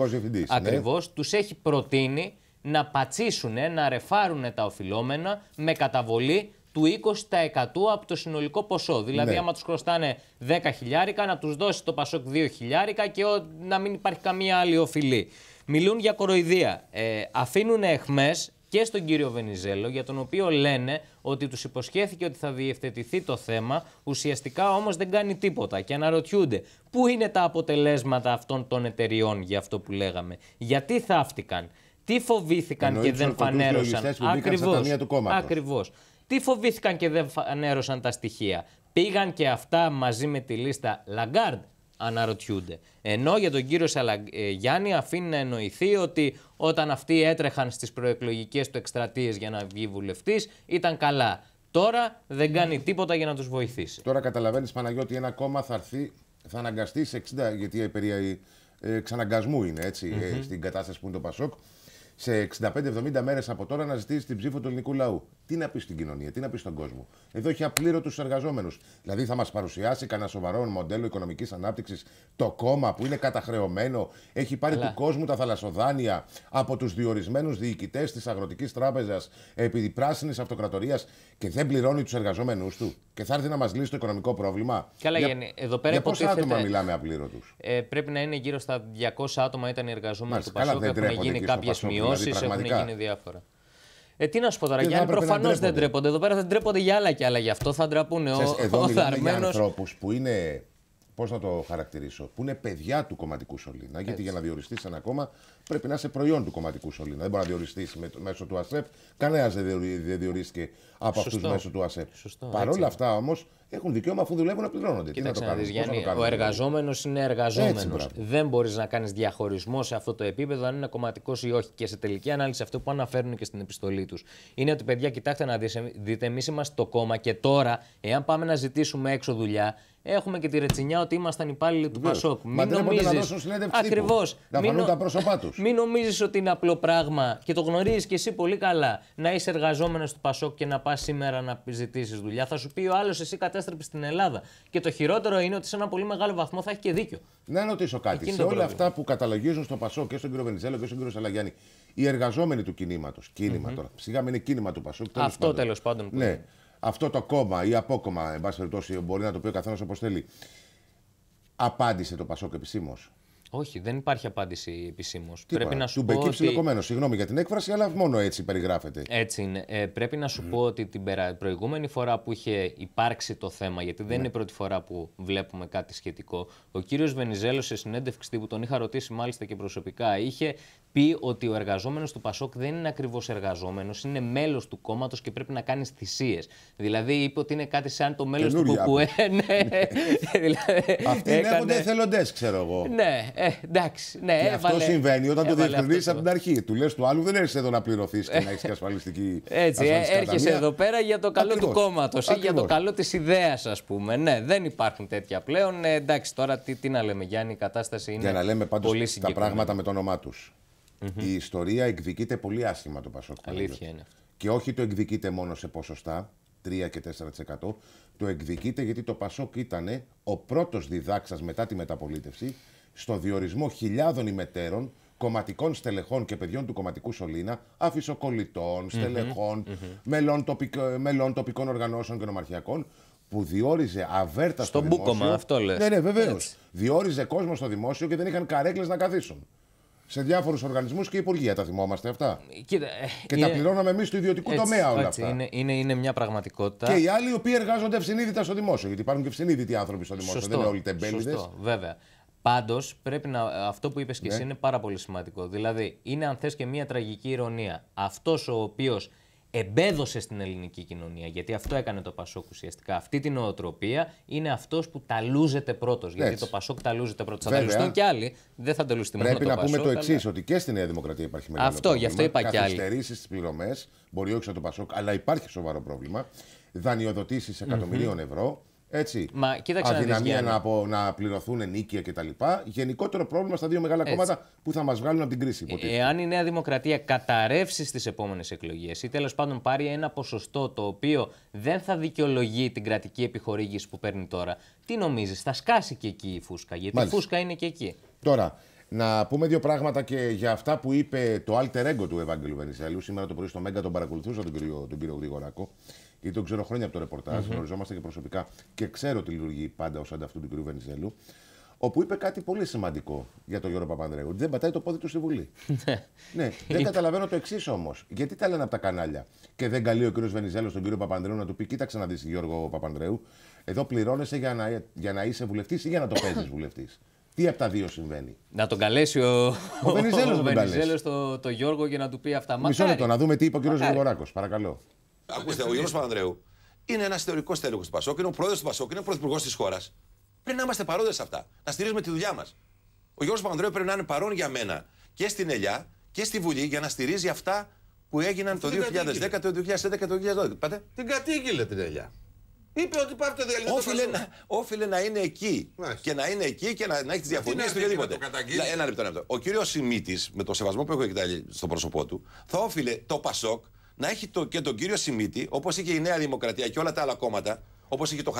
ακριβώς, ναι, τους έχει προτείνει να πατσίσουν, να ρεφάρουν τα οφειλόμενα με καταβολή του 20% από το συνολικό ποσό. Δηλαδή, ναι, άμα τους χρωστάνε 10 χιλιάρικα, να τους δώσει το Πασόκ 2 χιλιάρικα και να μην υπάρχει καμία άλλη οφειλή. Μιλούν για κοροϊδία. Αφήνουν εχμές και στον κύριο Βενιζέλο, για τον οποίο λένε ότι τους υποσχέθηκε ότι θα διευθετηθεί το θέμα, ουσιαστικά όμως δεν κάνει τίποτα. Και αναρωτιούνται πού είναι τα αποτελέσματα αυτών των εταιριών για αυτό που λέγαμε. Γιατί θαύτηκαν, τι φοβήθηκαν και δεν φανέρωσαν. Ακριβώς. Τι φοβήθηκαν και δεν φανέρωσαν τα στοιχεία. Πήγαν και αυτά μαζί με τη λίστα Λαγκάρντ, αναρωτιούνται. Ενώ για τον κύριο Σαλαγιάννη αφήνει να εννοηθεί ότι όταν αυτοί έτρεχαν στις προεκλογικές του εκστρατείες για να βγει βουλευτής, ήταν καλά. Τώρα δεν κάνει τίποτα για να τους βοηθήσει. Τώρα καταλαβαίνεις, Παναγιώτη, ένα κόμμα θα αναγκαστεί σε 60, γιατί περί εξαναγκασμού είναι, έτσι, στην κατάσταση που είναι το Πασόκ, σε 65-70 μέρες από τώρα να ζητήσει την ψήφο του ελληνικού λαού. Τι να πει στην κοινωνία, τι να πει στον κόσμο? Εδώ έχει απλήρωτους εργαζόμενους. Δηλαδή θα μας παρουσιάσει κανένα σοβαρό μοντέλο οικονομικής ανάπτυξης το κόμμα που είναι καταχρεωμένο, έχει πάρει του κόσμου τα θαλασσοδάνεια από τους διορισμένους διοικητές της Αγροτικής Τράπεζας επί πράσινης αυτοκρατορίας και δεν πληρώνει τους εργαζόμενους του και θα έρθει να μας λύσει το οικονομικό πρόβλημα? Καλά, εδώ πέρα για πόσα άτομα μιλάμε απλήρωτους? Πρέπει να είναι γύρω στα 200 άτομα ήταν οι εργαζόμενοι του Πασόκ. Έχουν γίνει κάποιες μειώσεις, έχουν γίνει διάφορα. Τι να σου πω τώρα, Γιάννη, προφανώς δεν ντρέπονται. Εδώ πέρα δεν ντρέπονται για άλλα και άλλα. Γι' αυτό θα ντραπούν. Εδώ μιλάμε για ανθρώπους που είναι, πώς να το χαρακτηρίσω, που είναι παιδιά του κομματικού σωλήνα. Γιατί για να διοριστείς σε ένα κόμμα πρέπει να είσαι προϊόν του κομματικού σωλήνα. Δεν μπορεί να διοριστείς μέσω του ΑΣΕΠ. Κανένας δεν διορίστηκε από αυτούς μέσω του ΑΣΕΠ. Παρ' όλα αυτά όμως έχουν δικαίωμα, αφού δουλεύουν, να πληρώνονται. Κοίταξε να δεις, Γιάννη, ο εργαζόμενος είναι εργαζόμενος. Δεν μπορείς να κάνεις διαχωρισμό σε αυτό το επίπεδο αν είναι κομματικός ή όχι. Και σε τελική ανάλυση, αυτό που αναφέρουν και στην επιστολή τους είναι ότι, παιδιά, κοιτάξτε να δείτε, εμείς είμαστε το κόμμα και τώρα, εάν πάμε να ζητήσουμε έξω δουλειά, έχουμε και τη ρετσινιά ότι ήμασταν υπάλληλοι του Πασόκ. Μην νομίζεις. Ακριβώς. Να φανούν τα πρόσωπά τους. Μην νομίζεις ότι είναι απλό πράγμα και το γνωρίζεις και εσύ πολύ καλά να είσαι εργαζόμενος του Πασόκ και να πας σήμερα να ζητήσεις δουλειά. Θα σου πει ο άλλος, εσύ κατέστρεψες την Ελλάδα. Και το χειρότερο είναι ότι σε ένα πολύ μεγάλο βαθμό θα έχει και δίκιο. Να ρωτήσω κάτι. Σε όλα αυτά που καταλογίζουν στο Πασόκ και στον κύριο Βενιζέλο και στον κύριο Σαλαγιάννη, οι εργαζόμενοι του κινήματος, κίνημα τώρα, σιγά μην είναι κίνημα του Πασόκ. Αυτό τέλος πάντων. Ναι. αυτό το κόμμα ή απόκομμα, εν πάση περιπτώσει, μπορεί να το πει ο καθένας όπως θέλει, απάντησε το Πασόκ επισήμως? Όχι, δεν υπάρχει απάντηση επισήμως. Πρέπει να σου πω ότι... ψιλοκομμένος, συγγνώμη για την έκφραση, αλλά μόνο έτσι περιγράφεται. Έτσι είναι. Πρέπει να σου πω ότι την προηγούμενη φορά που είχε υπάρξει το θέμα, γιατί δεν είναι η πρώτη φορά που βλέπουμε κάτι σχετικό, ο κύριος Βενιζέλος σε συνέντευξη τύπου, τον είχα ρωτήσει μάλιστα και προσωπικά, είχε πει ότι ο εργαζόμενος του Πασόκ δεν είναι ακριβώς εργαζόμενος, είναι μέλος του κόμματος και πρέπει να κάνει θυσίες. Δηλαδή είπε ότι είναι κάτι σαν το μέλος του ΚΚΕ. Αυτοί λέγονται εθελοντές, ξέρω εγώ. Ναι, εντάξει. Ναι, και αυτό συμβαίνει όταν το διευκρινίζεις από την αρχή. Του λες του άλλου δεν έρχεσαι εδώ να πληρωθείς και να έχεις και ασφαλιστική. Έτσι, έρχεσαι εδώ πέρα για το καλό του κόμματος ή για το καλό της ιδέας, ας πούμε. Ναι, δεν υπάρχουν τέτοια πλέον. Εντάξει, τώρα τι να λέμε, Γιάννη, η κατάσταση είναι. Για να λέμε πάντως πολύ τα πράγματα με το όνομά τους. Η ιστορία εκδικείται πολύ άσχημα το Πασόκ. Αλήθεια είναι. Και όχι το εκδικείται μόνο σε ποσοστά, 3 και 4%. Το εκδικείται γιατί το Πασόκ ήταν ο πρώτος διδάξας μετά τη μεταπολίτευση στο διορισμό χιλιάδων ημετέρων, κομματικών στελεχών και παιδιών του κομματικού σωλήνα, αφισοκολλητών, στελεχών, μελών τοπικών οργανώσεων και νομαρχιακών, που διόριζε αβέρτα στο δημόσιο. Στον μπούκομα, αυτό λες. Ναι, βεβαίως. Διόριζε κόσμο στο δημόσιο και δεν είχαν καρέκλες να καθίσουν. Σε διάφορους οργανισμούς και υπουργεία, τα θυμόμαστε αυτά. Κοίτα, και τα πληρώναμε εμείς του ιδιωτικού τομέα όλα αυτά. Είναι μια πραγματικότητα. Και οι άλλοι οι οποίοι εργάζονται ευσυνείδητα στο δημόσιο. Γιατί υπάρχουν και ευσυνείδητοι άνθρωποι στο δημόσιο. Δεν είναι όλοι τεμπέληδες. Σωστό, βέβαια. Πάντως, αυτό που είπες και εσύ είναι πάρα πολύ σημαντικό. Δηλαδή, είναι αν θες και μια τραγική ηρωνία. Αυτός ο οποίος εμπέδωσε στην ελληνική κοινωνία, γιατί αυτό έκανε το Πασόκ ουσιαστικά, αυτή την νοοτροπία, είναι αυτός που ταλούζεται πρώτος. Γιατί το Πασόκ ταλούζεται πρώτος. Θα ταλουστούν κι άλλοι, δεν θα ταλουστεί μόνο το Πασόκ. Πρέπει να πούμε το εξής, ότι και στη Νέα Δημοκρατία υπάρχει μεγάλο πρόβλημα. Γι' αυτό είπα κι άλλοι. Καθυστερήσεις στις πληρωμές, μπορεί όχι σαν το Πασόκ, αλλά υπάρχει σοβαρό πρόβλημα. Δανειοδοτήσεις εκατομμυρίων ευρώ. Έτσι. Αδυναμία να πληρωθούν ενίκεια κτλ. Γενικότερο πρόβλημα στα δύο μεγάλα κόμματα που θα μας βγάλουν από την κρίση. Εάν η Νέα Δημοκρατία καταρρεύσει στις επόμενες εκλογές ή τέλος πάντων πάρει ένα ποσοστό το οποίο δεν θα δικαιολογεί την κρατική επιχορήγηση που παίρνει τώρα, τι νομίζεις, θα σκάσει και εκεί η φούσκα? Γιατί η φούσκα είναι και εκεί. Τώρα, να πούμε δύο πράγματα και για αυτά που είπε το alter ego του Ευάγγελου Βενιζέλου. Σήμερα το πρωί στο Μέγκα τον παρακολουθούσα τον κύριο Γρηγοράκο. Γιατί τον ξέρω χρόνια από το ρεπορτάζ, γνωριζόμαστε και προσωπικά και ξέρω ότι λειτουργεί πάντα ως ανταυτού του κ. Βενιζέλου. Όπου είπε κάτι πολύ σημαντικό για τον Γιώργο Παπανδρέου. Ότι δεν πατάει το πόδι του στη Βουλή. Ναι, δεν καταλαβαίνω το εξής όμως. Γιατί τα λένε από τα κανάλια και δεν καλεί ο κ. Βενιζέλος τον κ. Παπανδρέου να του πει: κοίταξε να δεις, Γιώργο Παπανδρέου, εδώ πληρώνεσαι για να είσαι βουλευτής ή για να το παίζεις βουλευτής. Τι από τα δύο συμβαίνει? Να τον καλέσει ο Βενιζέλος το Γιώργο και να του πει αυτά. Μισό λεπτό, να δούμε τι είπε ο κ. Γρηγοράκος. Παρακαλώ. Ακούστε, ο Γιώργος Παπανδρέου είναι ένας θεωρικός τέλεχος του Πασόκ, είναι ο πρόεδρος του Πασόκ, είναι ο πρωθυπουργός της χώρας. Πρέπει να είμαστε παρόντες σε αυτά, να στηρίζουμε τη δουλειά μας. Ο Γιώργος Παπανδρέου πρέπει να είναι παρόν για μένα και στην Ελιά και στη Βουλή για να στηρίζει αυτά που έγιναν το 2010, το 2011 και το 2012. Πάτε. Την κατήγγειλε την Ελιά. Είπε ότι υπάρχει το διαλυτικό. Όφιλε να είναι εκεί. Και να είναι εκεί και να έχει τις διαφωνίες του οτιδήποτε. Ένα λεπτό. Ο κύριος Σιμίτης, με το σεβασμό που έχω στο πρόσωπό του, θα όφιλε το Πασόκ να έχει και τον κύριο Σιμίτη, όπως είχε η Νέα Δημοκρατία και όλα τα άλλα κόμματα, όπως είχε τον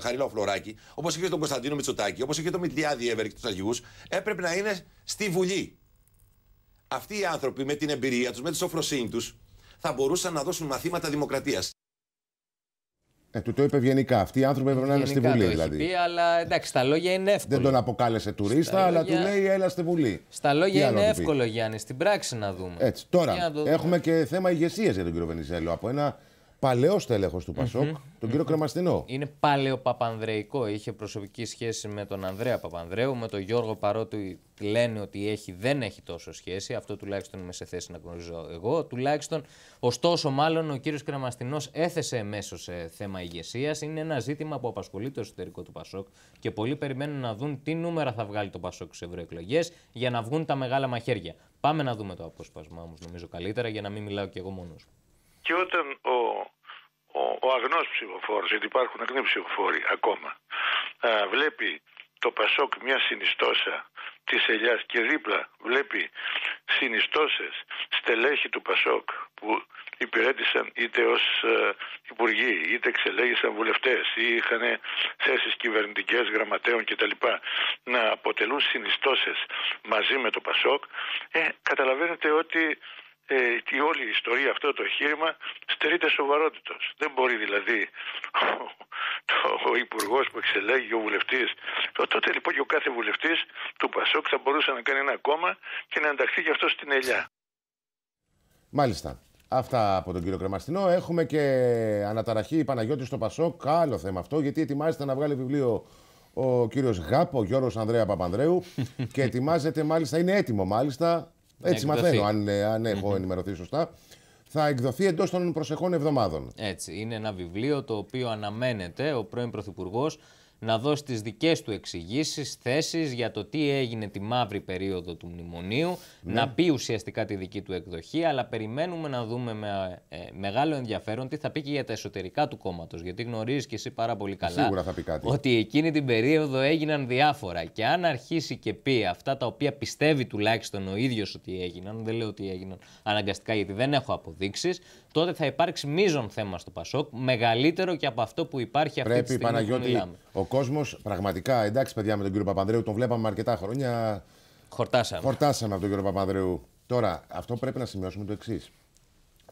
Χαρίλαο Φλωράκη, όπως είχε τον Κωνσταντίνο Μητσοτάκη, όπως είχε τον Μιλτιάδη Εύερ και τους αρχηγούς, έπρεπε να είναι στη Βουλή. Αυτοί οι άνθρωποι με την εμπειρία τους, με τη σοφροσύνη τους, θα μπορούσαν να δώσουν μαθήματα δημοκρατίας. Του το είπε ευγενικά. Αυτοί οι άνθρωποι έπρεπε να είναι στη Βουλή. Δηλαδή. Πει, αλλά εντάξει, τα λόγια είναι εύκολα. Δεν τον αποκάλεσε τουρίστα, αλλά του λέει έλα στη Βουλή. Στα λόγια είναι εύκολο, Γιάννη. Στην πράξη να δούμε. Έτσι. Τώρα, έχουμε και θέμα ηγεσίας για τον κύριο Βενιζέλο. Από ένα παλαιό στέλεχος του Πασόκ, τον κύριο Κρεμαστινό. Είναι παλαιοπαπανδρεϊκό. Είχε προσωπική σχέση με τον Ανδρέα Παπανδρέου. Με τον Γιώργο, παρότι λένε ότι δεν έχει τόσο σχέση. Αυτό τουλάχιστον είμαι σε θέση να γνωρίζω εγώ. Τουλάχιστον, ωστόσο, μάλλον ο κύριος Κρεμαστινός έθεσε εμέσως σε θέμα ηγεσίας. Είναι ένα ζήτημα που απασχολεί το εσωτερικό του Πασόκ και πολλοί περιμένουν να δουν τι νούμερα θα βγάλει το Πασόκ στις ευρωεκλογές για να βγουν τα μεγάλα μαχαίρια. Πάμε να δούμε το απόσπασμα όμως, νομίζω καλύτερα, για να μην μιλάω κι εγώ μόνος. Και όταν ο αγνός ψηφοφόρος, γιατί υπάρχουν αγνοί ψηφοφόροι ακόμα, βλέπει το Πασόκ μια συνιστόσα της Ελιάς και δίπλα βλέπει συνιστώσες στελέχη του Πασόκ που υπηρέτησαν είτε ως υπουργοί, είτε εξελέγησαν βουλευτές ή είχαν θέσεις κυβερνητικές, γραμματέων κτλ. Να αποτελούν συνιστώσεις μαζί με το Πασόκ, καταλαβαίνετε ότι η όλη η ιστορία, αυτό το εγχείρημα στερείται σοβαρότητος. Δεν μπορεί δηλαδή ο υπουργός που εξελέγει, ο βουλευτής, τότε λοιπόν και ο κάθε βουλευτής του ΠΑΣΟΚ θα μπορούσε να κάνει ένα κόμμα και να ενταχθεί και αυτό στην ελιά. Μάλιστα. Αυτά από τον κύριο Κρεμαστινό. Έχουμε και αναταραχή Παναγιώτη στο ΠΑΣΟΚ. Άλλο θέμα αυτό, γιατί ετοιμάζεται να βγάλει βιβλίο ο κύριος Γάπ, ο Γιώργος Ανδρέα Παπανδρέου. Και ετοιμάζεται, μάλιστα, είναι έτοιμο μάλιστα. Έτσι μαθαίνω, αν έχω ενημερωθεί σωστά. Θα εκδοθεί εντός των προσεχών εβδομάδων. Έτσι. Είναι ένα βιβλίο το οποίο αναμένεται ο πρώην Πρωθυπουργός να δώσει τις δικές του εξηγήσεις, θέσεις για το τι έγινε τη μαύρη περίοδο του μνημονίου, να πει ουσιαστικά τη δική του εκδοχή, αλλά περιμένουμε να δούμε με μεγάλο ενδιαφέρον τι θα πει και για τα εσωτερικά του κόμματος, γιατί γνωρίζεις και εσύ πάρα πολύ καλά θα πει κάτι. ότι εκείνη την περίοδο έγιναν διάφορα και αν αρχίσει και πει αυτά τα οποία πιστεύει τουλάχιστον ο ίδιος ότι έγιναν, δεν λέω ότι έγιναν αναγκαστικά γιατί δεν έχω αποδείξεις, τότε θα υπάρξει μείζον θέμα στο ΠΑΣΟΚ, μεγαλύτερο και από αυτό που υπάρχει αυτή τη στιγμή που μιλάμε. Ο κόσμος πραγματικά, εντάξει παιδιά, με τον κύριο Παπανδρέου τον βλέπαμε αρκετά χρόνια. Χορτάσαμε από τον κύριο Παπανδρέου. Τώρα, αυτό πρέπει να σημειώσουμε το εξής.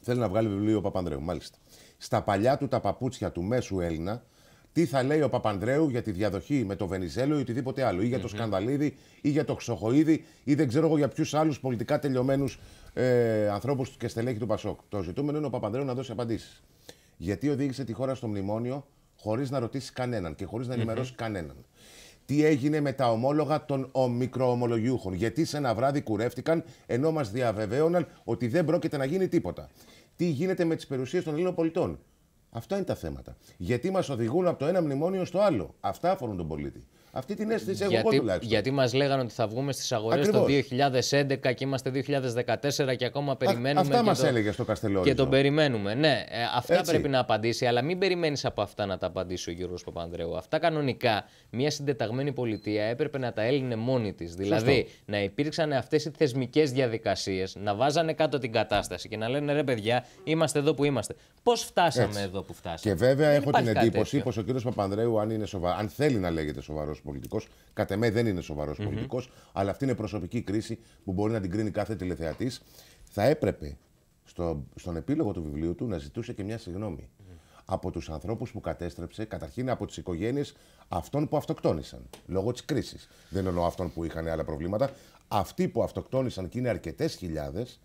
Θέλει να βγάλει βιβλίο ο Παπανδρέου, μάλιστα. Στα παλιά του τα παπούτσια του μέσου Έλληνα, τι θα λέει ο Παπανδρέου για τη διαδοχή με το Βενιζέλο ή οτιδήποτε άλλο. Ή για το Σκανδαλίδη, ή για το Χρυσοχοΐδη, ή δεν ξέρω εγώ για ποιους άλλους πολιτικά τελειωμένους ανθρώπους και στελέχη του ΠΑΣΟΚ. Το ζητούμενο είναι ο Παπανδρέου να δώσει απαντήσεις. Γιατί οδήγησε τη χώρα στο μνημόνιο χωρίς να ρωτήσει κανέναν και χωρίς να ενημερώσει κανέναν. Τι έγινε με τα ομόλογα των μικροομολογιούχων. Γιατί σε ένα βράδυ κουρεύτηκαν ενώ μας διαβεβαίωναν ότι δεν πρόκειται να γίνει τίποτα. Τι γίνεται με τις περιουσίες των Ελλήνων πολιτών. Αυτά είναι τα θέματα. Γιατί μας οδηγούν από το ένα μνημόνιο στο άλλο. Αυτά αφορούν τον πολίτη. Αυτή την αίσθηση έχω εγώ τουλάχιστον. Γιατί μας λέγανε ότι θα βγούμε στις αγορές το 2011 και είμαστε 2014 και ακόμα περιμένουμε. Αυτά μας έλεγε στο Καστελόριζο. Και τον περιμένουμε. Ναι, αυτά πρέπει να απαντήσει, αλλά μην περιμένεις από αυτά να τα απαντήσει ο Γιώργος Παπανδρέου. Αυτά κανονικά μια συντεταγμένη πολιτεία έπρεπε να τα έλυνε μόνη της. Δηλαδή να υπήρξαν αυτές οι θεσμικές διαδικασίες, να βάζανε κάτω την κατάσταση και να λένε ρε παιδιά, είμαστε εδώ που είμαστε. Πώς φτάσαμε εδώ που φτάσαμε. Και βέβαια έχω την εντύπωση πως ο κύριος Παπανδρέου, αν θέλει να λέγεται σοβαρός πολιτικός, κατ' εμέ δεν είναι σοβαρός πολιτικός, αλλά αυτή είναι προσωπική κρίση που μπορεί να την κρίνει κάθε τηλεθεατής, θα έπρεπε στον επίλογο του βιβλίου του να ζητούσε και μια συγγνώμη από τους ανθρώπους που κατέστρεψε, καταρχήν από τις οικογένειες αυτών που αυτοκτόνησαν λόγω της κρίσης. Δεν εννοώ αυτών που είχαν άλλα προβλήματα. Αυτοί που αυτοκτόνησαν, και είναι αρκετές χιλιάδες,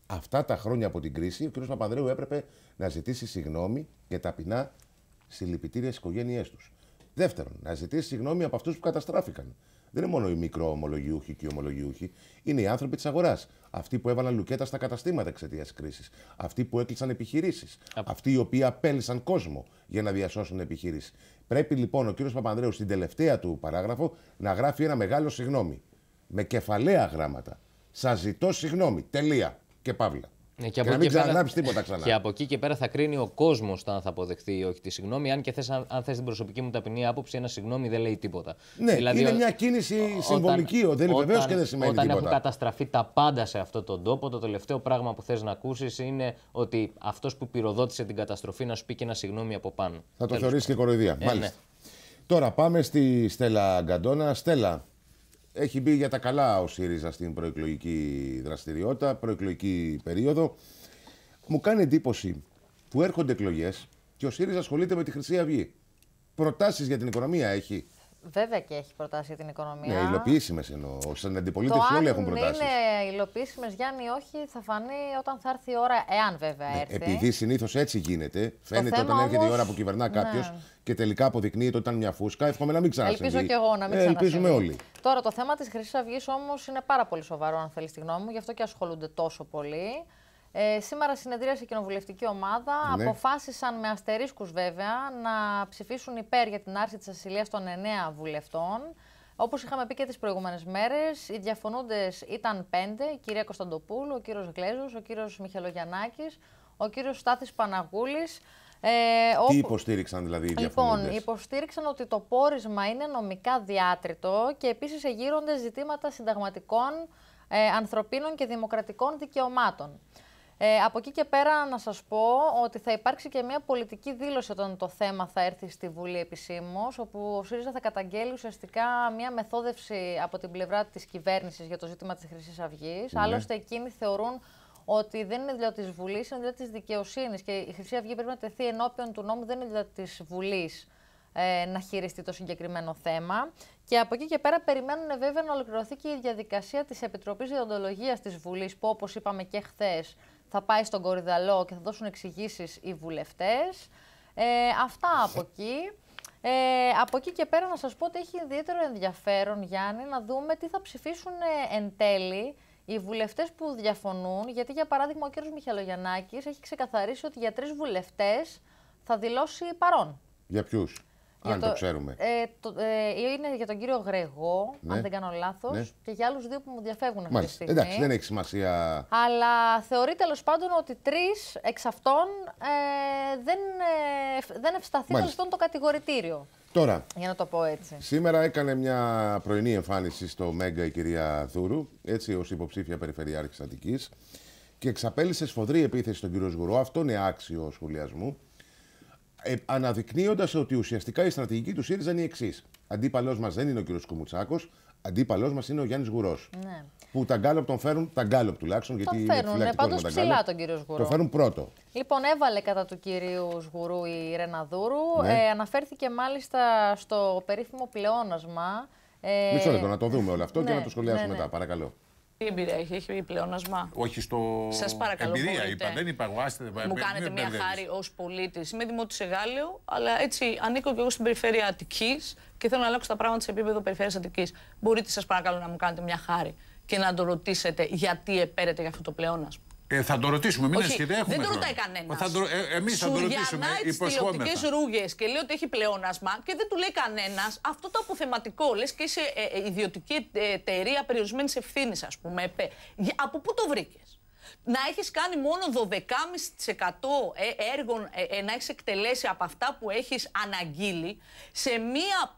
αυτά τα χρόνια από την κρίση, ο κ. Παπανδρέου έπρεπε να ζητήσει συγγνώμη και ταπεινά συλληπιτήρια στις οικογένειές τους. Δεύτερον, να ζητήσει συγγνώμη από αυτούς που καταστράφηκαν. Δεν είναι μόνο οι μικροομολογιούχοι και οι ομολογιούχοι, είναι οι άνθρωποι της αγοράς. Αυτοί που έβαλαν λουκέτα στα καταστήματα εξαιτίας της κρίσης. Αυτοί που έκλεισαν επιχειρήσεις. Αυτοί οι οποίοι απέλυσαν κόσμο για να διασώσουν επιχειρήσεις. Πρέπει λοιπόν ο κ. Παπανδρέου στην τελευταία του παράγραφο να γράφει ένα μεγάλο συγγνώμη. Με κεφαλαία γράμματα. Σας ζητώ συγγνώμη. Τελεία. Και παύλα. Και να μην ξαναγράψει τίποτα ξανά. Και από εκεί και πέρα θα κρίνει ο κόσμος αν θα αποδεχθεί ή όχι τη συγγνώμη. Αν και αν θες την προσωπική μου ταπεινή άποψη, ένα συγγνώμη δεν λέει τίποτα. Ναι, δηλαδή, είναι μια κίνηση συμβολική. Δεν βεβαίως και δεν σημαίνει όταν τίποτα. Όταν έχουν καταστραφεί τα πάντα σε αυτόν τον τόπο, το τελευταίο πράγμα που θες να ακούσεις είναι ότι αυτός που πυροδότησε την καταστροφή να σου πει και ένα συγγνώμη από πάνω. Θα το θεωρήσει και κοροϊδία. Μάλιστα. Ναι. Τώρα πάμε στη Στέλλα Γκαντόνα. Στέλλα. Έχει μπει για τα καλά ο ΣΥΡΙΖΑ στην προεκλογική δραστηριότητα, προεκλογική περίοδο. Μου κάνει εντύπωση που έρχονται εκλογές και ο ΣΥΡΙΖΑ ασχολείται με τη Χρυσή Αυγή. Προτάσεις για την οικονομία έχει. Βέβαια και έχει προτάσεις για την οικονομία. Ναι, υλοποιήσιμες εννοώ. Στην αντιπολίτευση όλοι έχουν προτάσεις. Αν είναι υλοποιήσιμες, Γιάννη, όχι, θα φανεί όταν θα έρθει η ώρα, εάν βέβαια έρθει. Επειδή συνήθως έτσι γίνεται, φαίνεται όταν έρχεται η ώρα που κυβερνά κάποιος και τελικά αποδεικνύεται ότι ήταν μια φούσκα. Εύχομαι να μην ξανασυμβεί. Ελπίζω και εγώ να μην ξανασυμβεί. Ελπίζουμε όλοι. Τώρα το θέμα της Χρυσής Αυγής όμως είναι πάρα πολύ σοβαρό, αν θέλει τη γνώμη μου, γι' αυτό και ασχολούνται τόσο πολύ. Σήμερα συνεδρίασε η κοινοβουλευτική ομάδα. Ναι. Αποφάσισαν με αστερίσκους βέβαια να ψηφίσουν υπέρ για την άρση της ασυλίας των 9 βουλευτών. Όπως είχαμε πει και τις προηγούμενες μέρες, οι διαφωνούντες ήταν 5, η κυρία Κωνσταντοπούλου, ο κύριος Γλέζος, ο κύριος Μιχελογιαννάκης, ο κύριος Στάθης Παναγούλης. Τι υποστήριξαν δηλαδή οι διαφωνούντες? Λοιπόν, υποστήριξαν ότι το πόρισμα είναι νομικά διάτριτο και επίσης εγείρονται ζητήματα συνταγματικών, ανθρωπίνων και δημοκρατικών δικαιωμάτων. Από εκεί και πέρα να σας πω ότι θα υπάρξει και μια πολιτική δήλωση όταν το θέμα θα έρθει στη Βουλή επισήμως, όπου ο ΣΥΡΙΖΑ θα καταγγέλει ουσιαστικά μια μεθόδευση από την πλευρά της κυβέρνησης για το ζήτημα της Χρυσής Αυγής. Ναι. Άλλωστε εκείνοι θεωρούν ότι δεν είναι δουλειά της Βουλής, είναι δουλειά της δικαιοσύνης και η Χρυσή Αυγή πρέπει να τεθεί ενώπιον του νόμου, δεν είναι δουλειά της Βουλής να χειριστεί το συγκεκριμένο θέμα. Και από εκεί και πέρα περιμένουν βέβαια να ολοκληρωθεί και η διαδικασία της Επιτροπής Διοντολογίας της Βουλής, που όπως είπαμε και χθες θα πάει στον Κορυδαλό και θα δώσουν εξηγήσεις οι βουλευτές. Αυτά από εκεί. Από εκεί και πέρα να σας πω ότι έχει ιδιαίτερο ενδιαφέρον, Γιάννη, να δούμε τι θα ψηφίσουν εν τέλει οι βουλευτές που διαφωνούν, γιατί για παράδειγμα ο κ. Μιχαλογιαννάκης έχει ξεκαθαρίσει ότι για 3 βουλευτές θα δηλώσει παρόν. Για ποιους? Αν το ξέρουμε. Είναι για τον κύριο Γρεγό, αν δεν κάνω λάθος, και για άλλους 2 που μου διαφεύγουν αυτή τη στιγμή. Εντάξει, δεν έχει σημασία. Αλλά θεωρεί τέλος πάντων ότι 3 εξ αυτών δεν ευσταθεί τέλος πάντων το κατηγορητήριο. Τώρα, για να το πω έτσι. Σήμερα έκανε μια πρωινή εμφάνιση στο Μέγκα η κυρία Δούρου, έτσι ως υποψήφια περιφερειάρχης Αττικής, και εξαπέλυσε σφοδρή επίθεση στον κύριο Σγουρό. Αυτό είναι άξιο σχολιασμού. Αναδεικνύοντας ότι ουσιαστικά η στρατηγική του ΣΥΡΙΖΑ είναι η εξής. Αντίπαλός μας δεν είναι ο κ. Κουμουτσάκος, αντίπαλός μας είναι ο Γιάννης Γουρός. Ναι. Που τα γκάλοπ τον φέρουν, τα γκάλοπ τουλάχιστον, γιατί είναι φυλακτικό πάντως ψηλά τον κύριο Σγουρό. Το φέρουν πρώτο. Λοιπόν, έβαλε κατά του κυρίου Σγουρού η Ρένα Δούρου. Ναι. Αναφέρθηκε μάλιστα στο περίφημο πλεόνασμα. Μισό λεπτό να το δούμε όλο αυτό και να το σχολιάσουμε μετά, παρακαλώ. Τι εμπειρία έχει πλεόνασμα? Όχι στο. Σας παρακαλώ. Εμπειρία είπα, δεν είπα εγώ. Μου κάνετε μια χάρη ως πολίτης. Είμαι δημότης Εγάλεο, αλλά έτσι ανήκω και εγώ στην περιφέρεια Αττικής και θέλω να αλλάξω τα πράγματα σε επίπεδο περιφέρειας Αττικής. Μπορείτε, σας παρακαλώ, να μου κάνετε μια χάρη και να το ρωτήσετε γιατί επέρετε για αυτό το πλεόνασμα? Θα το ρωτήσουμε, μην δεν το ρωτάει κανένας. Εμείς θα το ρωτήσουμε. Τις τηλεοπτικές ρούγες και λέει ότι έχει πλεόνασμα και δεν του λέει κανένας. Αυτό το αποθεματικό, λες και είσαι ιδιωτική εταιρεία περιορισμένης ευθύνης, ας πούμε. Από πού το βρήκες? Να έχεις κάνει μόνο 12,5% έργων, να έχεις εκτελέσει από αυτά που έχεις αναγγείλει σε μία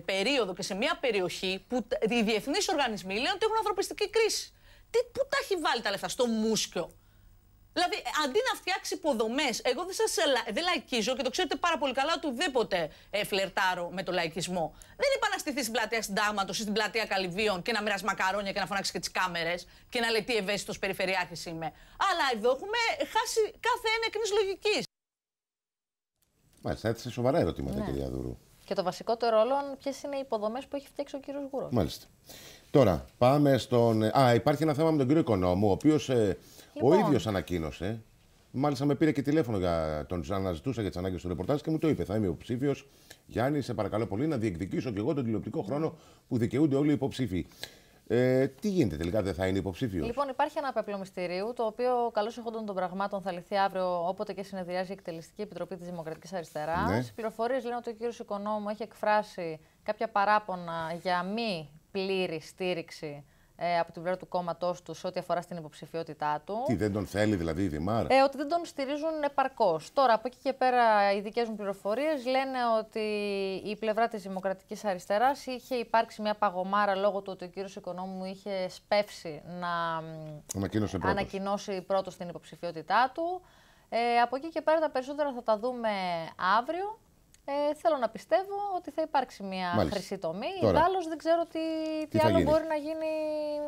περίοδο και σε μία περιοχή που οι διεθνείς οργανισμοί λένε ότι έχουν ανθρωπιστική κρίση. Πού τα έχει βάλει τα λεφτά? Στο μούσκιο? Δηλαδή, αντί να φτιάξει υποδομές, εγώ δεν λαϊκίζω και το ξέρετε πάρα πολύ καλά ότι ουδέποτε φλερτάρω με το λαϊκισμό. Δεν είπα να στηθεί στην πλατεία Συντάγματος ή στην πλατεία Καλυβίων και να μοιράσει μακαρόνια και να φωνάξει και τις κάμερες και να λέει τι ευαίσθητος περιφερειάρχης είμαι. Αλλά εδώ έχουμε χάσει κάθε ένεκνης λογικής. Μάλιστα, έθεσε σοβαρά ερωτήματα, κυρία Δούρου. Και το βασικότερο όλων, ποιες είναι οι υποδομές που έχει φτιάξει ο κύριος Γουρός. Μάλιστα. Τώρα, πάμε στον. Υπάρχει ένα θέμα με τον κύριο Οικονόμου, ο οποίος ο ίδιος ανακοίνωσε. Μάλιστα, με πήρε και τηλέφωνο για τον αναζητούσα για τις ανάγκες του ρεπορτάζ και μου το είπε. Θα είμαι υποψήφιος. Γιάννη, σε παρακαλώ πολύ να διεκδικήσω και εγώ τον τηλεοπτικό χρόνο που δικαιούνται όλοι οι υποψήφοι. Τι γίνεται τελικά, δεν θα είναι υποψήφιος? Λοιπόν, υπάρχει ένα πέπλο μυστηρίου, το οποίο καλώς εχόντων των πραγμάτων θα λυθεί αύριο, όποτε και συνεδριάζει η Εκτελεστική Επιτροπή της Δημοκρατικής Αριστεράς. Οι πληροφορίες λένε ότι ο κύριος Οικονόμου έχει εκφράσει κάποια παράπονα για μη πλήρη στήριξη από την πλευρά του κόμματός του σε ό,τι αφορά στην υποψηφιότητά του. Τι, δεν τον θέλει δηλαδή η Δημάρ? Ότι δεν τον στηρίζουν επαρκώς. Τώρα, από εκεί και πέρα, οι δικές μου πληροφορίες λένε ότι η πλευρά της Δημοκρατικής Αριστεράς είχε υπάρξει μια παγωμάρα λόγω του ότι ο κύριος Οικονόμου είχε σπεύσει να ανακοινώσει πρώτος την υποψηφιότητά του. Από εκεί και πέρα τα περισσότερα θα τα δούμε αύριο. Θέλω να πιστεύω ότι θα υπάρξει μια χρυσή τομή. Ιδάλλως δεν ξέρω τι άλλο μπορεί να γίνει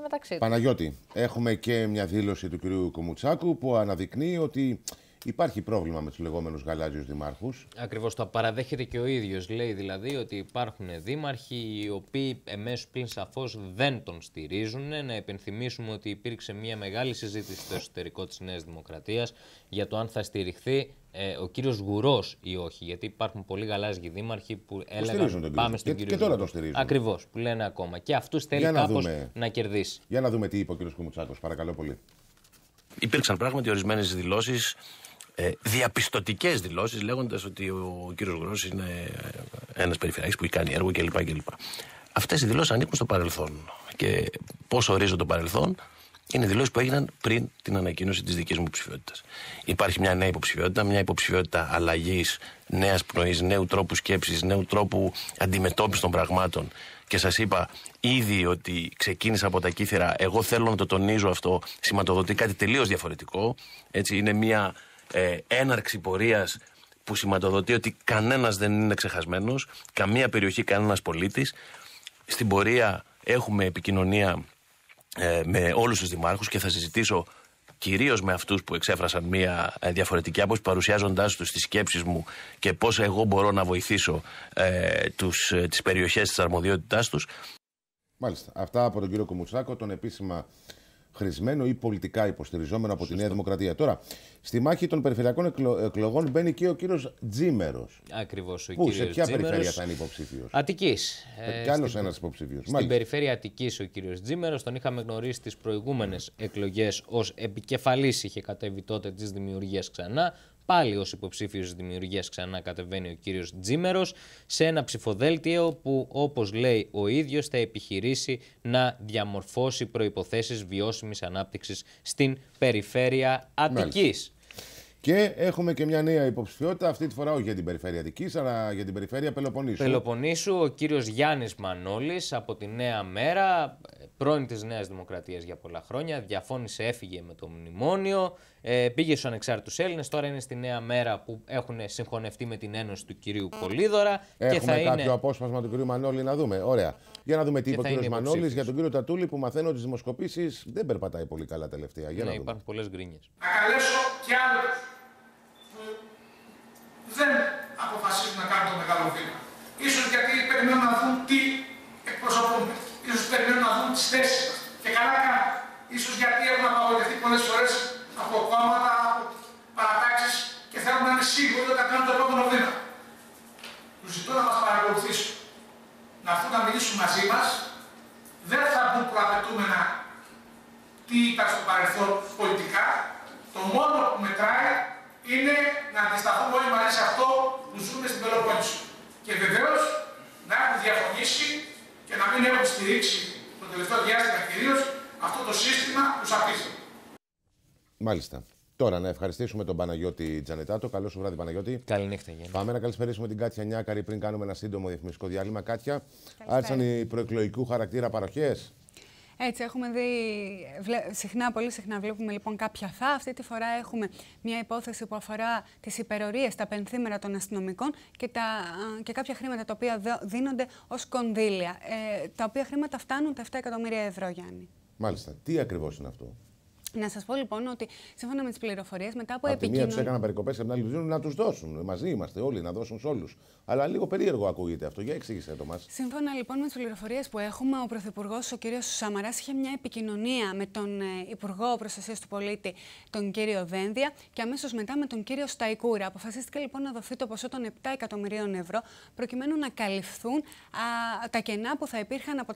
μεταξύ του. Παναγιώτη, έχουμε και μια δήλωση του κυρίου Κουμουτσάκου που αναδεικνύει ότι υπάρχει πρόβλημα με τους λεγόμενους γαλάζιους δημάρχους. Ακριβώς, το παραδέχεται και ο ίδιος. Λέει δηλαδή ότι υπάρχουν δήμαρχοι οι οποίοι εμέσως πλην σαφώς δεν τον στηρίζουν. Να υπενθυμίσουμε ότι υπήρξε μια μεγάλη συζήτηση στο εσωτερικό της Νέας Δημοκρατίας για το αν θα στηριχθεί ο κύριος Γουρός ή όχι. Γιατί υπάρχουν πολλοί γαλάζιοι δήμαρχοι που έλεγαν πάμε στον κύριο Γουρό. Και τώρα τον στηρίζουν. Ακριβώς, που λένε ακόμα. Και αυτούς θέλει κάπως να κερδίσει. Για να δούμε τι είπε ο κύριος Κουμουτσάκος, παρακαλώ πολύ. Υπήρξαν πράγματι ορισμένες δηλώσεις, διαπιστωτικές δηλώσεις, λέγοντας ότι ο κύριος Γουρός είναι ένας περιφερειάρχης που έχει κάνει έργο κλπ. Αυτές οι δηλώσεις ανήκουν στο παρελθόν. Και πώς ορίζω το παρελθόν? Είναι δηλώσεις που έγιναν πριν την ανακοίνωση της δικής μου υποψηφιότητας. Υπάρχει μια νέα υποψηφιότητα, μια υποψηφιότητα αλλαγής, νέας πνοής, νέου τρόπου σκέψης, νέου τρόπου αντιμετώπισης των πραγμάτων. Και σας είπα ήδη ότι ξεκίνησα από τα κύθερα. Εγώ θέλω να το τονίζω αυτό. Σηματοδοτεί κάτι τελείως διαφορετικό. Έτσι, είναι μια έναρξη πορείας που σηματοδοτεί ότι κανένας δεν είναι ξεχασμένος, καμία περιοχή, κανένας πολίτης. Στην πορεία έχουμε επικοινωνία με όλους τους δημάρχους και θα συζητήσω κυρίως με αυτούς που εξέφρασαν μια διαφορετική άποψη, παρουσιάζοντάς τους τις σκέψεις μου και πώς εγώ μπορώ να βοηθήσω τις περιοχές της αρμοδιότητάς τους. Μάλιστα. Αυτά από τον κύριο Κουμουτσάκο, τον επίσημα χρησμένο ή πολιτικά υποστηριζόμενο από τη Νέα Δημοκρατία. Τώρα, στη μάχη των περιφερειακών εκλογών μπαίνει και ο κύριος Τζίμερος. Ακριβώς, ο κύριος Τζίμερος. Σε ποια περιφέρεια θα είναι υποψήφιος? Αττικής. Κι άλλος ένας υποψήφιος. Στην περιφέρεια Αττικής ο κύριος Τζίμερος, τον είχαμε γνωρίσει στις προηγούμενες εκλογές ως επικεφαλής, είχε κατέβει τότε της Δημιουργίας ξανά. Πάλι ως υποψήφιος της Δημιουργίας ξανά κατεβαίνει ο κύριος Τζίμερος σε ένα ψηφοδέλτιο που, όπως λέει ο ίδιος, θα επιχειρήσει να διαμορφώσει προϋποθέσεις βιώσιμης ανάπτυξης στην περιφέρεια Αττικής. Και έχουμε και μια νέα υποψηφιότητα, αυτή τη φορά όχι για την περιφέρεια Αττικής, αλλά για την περιφέρεια Πελοποννήσου. Πελοποννήσου, ο κύριος Γιάννης Μανώλης από τη Νέα Μέρα, πρώην της Νέας Δημοκρατίας για πολλά χρόνια, διαφώνησε, έφυγε με το μνημόνιο, πήγε στους Ανεξάρτητους Έλληνες, τώρα είναι στη Νέα Μέρα που έχουν συγχωνευτεί με την ένωση του κυρίου Πολύδωρα. Έχουμε και κάποιο απόσπασμα του κυρίου Μανώλη να δούμε. Ωραία. Για να δούμε τι είπε ο κύριος Μανώλης για τον κύριο Τατούλη, που μαθαίνω ότι στις δημοσκοπήσεις δεν περπατάει πολύ καλά τελευταία. Για να υπάρχουν πολλές γκρίνιες. Να καλέσω και άλλους που δεν αποφασίζουν να κάνουν το μεγάλο βήμα. Ίσως γιατί περιμένουν να δουν τι εκπροσωπούμε. Ίσως περιμένουν να δουν τις θέσεις μας. Και καλά κάνουν. Ίσως γιατί έχουν απαγοητευτεί πολλές φορές από κόμματα, από παρατάξεις και θέλουν να είναι σίγουροι ότι θα κάνουν το επόμενο βήμα. Τους ζητώ να μας παρακολουθήσουν. Να έρθουν να μιλήσουν μαζί μας. Δεν θα μπουν προαπαιτούμενα τι ήταν στο παρελθόν πολιτικά. Το μόνο που μετράει είναι να αντισταθούμε όλοι μαζί σε αυτό που ζούμε στην Πελοπόννησο. Και βεβαίως να έχουν διαφωνήσει και να μην έχουν στηρίξει το τελευταίο διάστημα κυρίως αυτό το σύστημα που σαπίζει. Μάλιστα. Τώρα να ευχαριστήσουμε τον Παναγιώτη Τζανετάτο. Καλό σου βράδυ, Παναγιώτη. Καληνύχτα, Γιάννη. Πάμε να καλησπερίσουμε την Κάτια Νιάκαρη πριν κάνουμε ένα σύντομο διαφημιστικό διάλειμμα. Κάτια, άρχισαν οι προεκλογικού χαρακτήρα παροχές. Έτσι, έχουμε δει πολύ συχνά βλέπουμε λοιπόν κάποια αυτή τη φορά έχουμε μια υπόθεση που αφορά τις υπερορίες, τα πενθήμερα των αστυνομικών και κάποια χρήματα τα οποία δίνονται ως κονδύλια. Τα οποία χρήματα φτάνουν τα 7 εκατομμύρια ευρώ, Γιάννη. Μάλιστα. Τι ακριβώς είναι αυτό? Να σας πω λοιπόν ότι σύμφωνα με τις πληροφορίες, μετά από επικοινωνία. Από τη μία τους έκαναν περικοπές και από την άλλη τους να τους δώσουν. Μαζί είμαστε όλοι, να δώσουν σε όλους. Αλλά λίγο περίεργο ακούγεται αυτό. Για εξήγησέ το μας. Σύμφωνα λοιπόν με τις πληροφορίες που έχουμε, ο Πρωθυπουργός, ο κ. Σαμαράς, είχε μια επικοινωνία με τον Υπουργό Προστασίας του Πολίτη, τον κ. Δένδια, και αμέσως μετά με τον κ. Σταϊκούρα. Αποφασίστηκε λοιπόν να δοθεί το ποσό των 7 εκατομμυρίων ευρώ, προκειμένου να καλυφθούν τα κενά που θα υπήρχαν από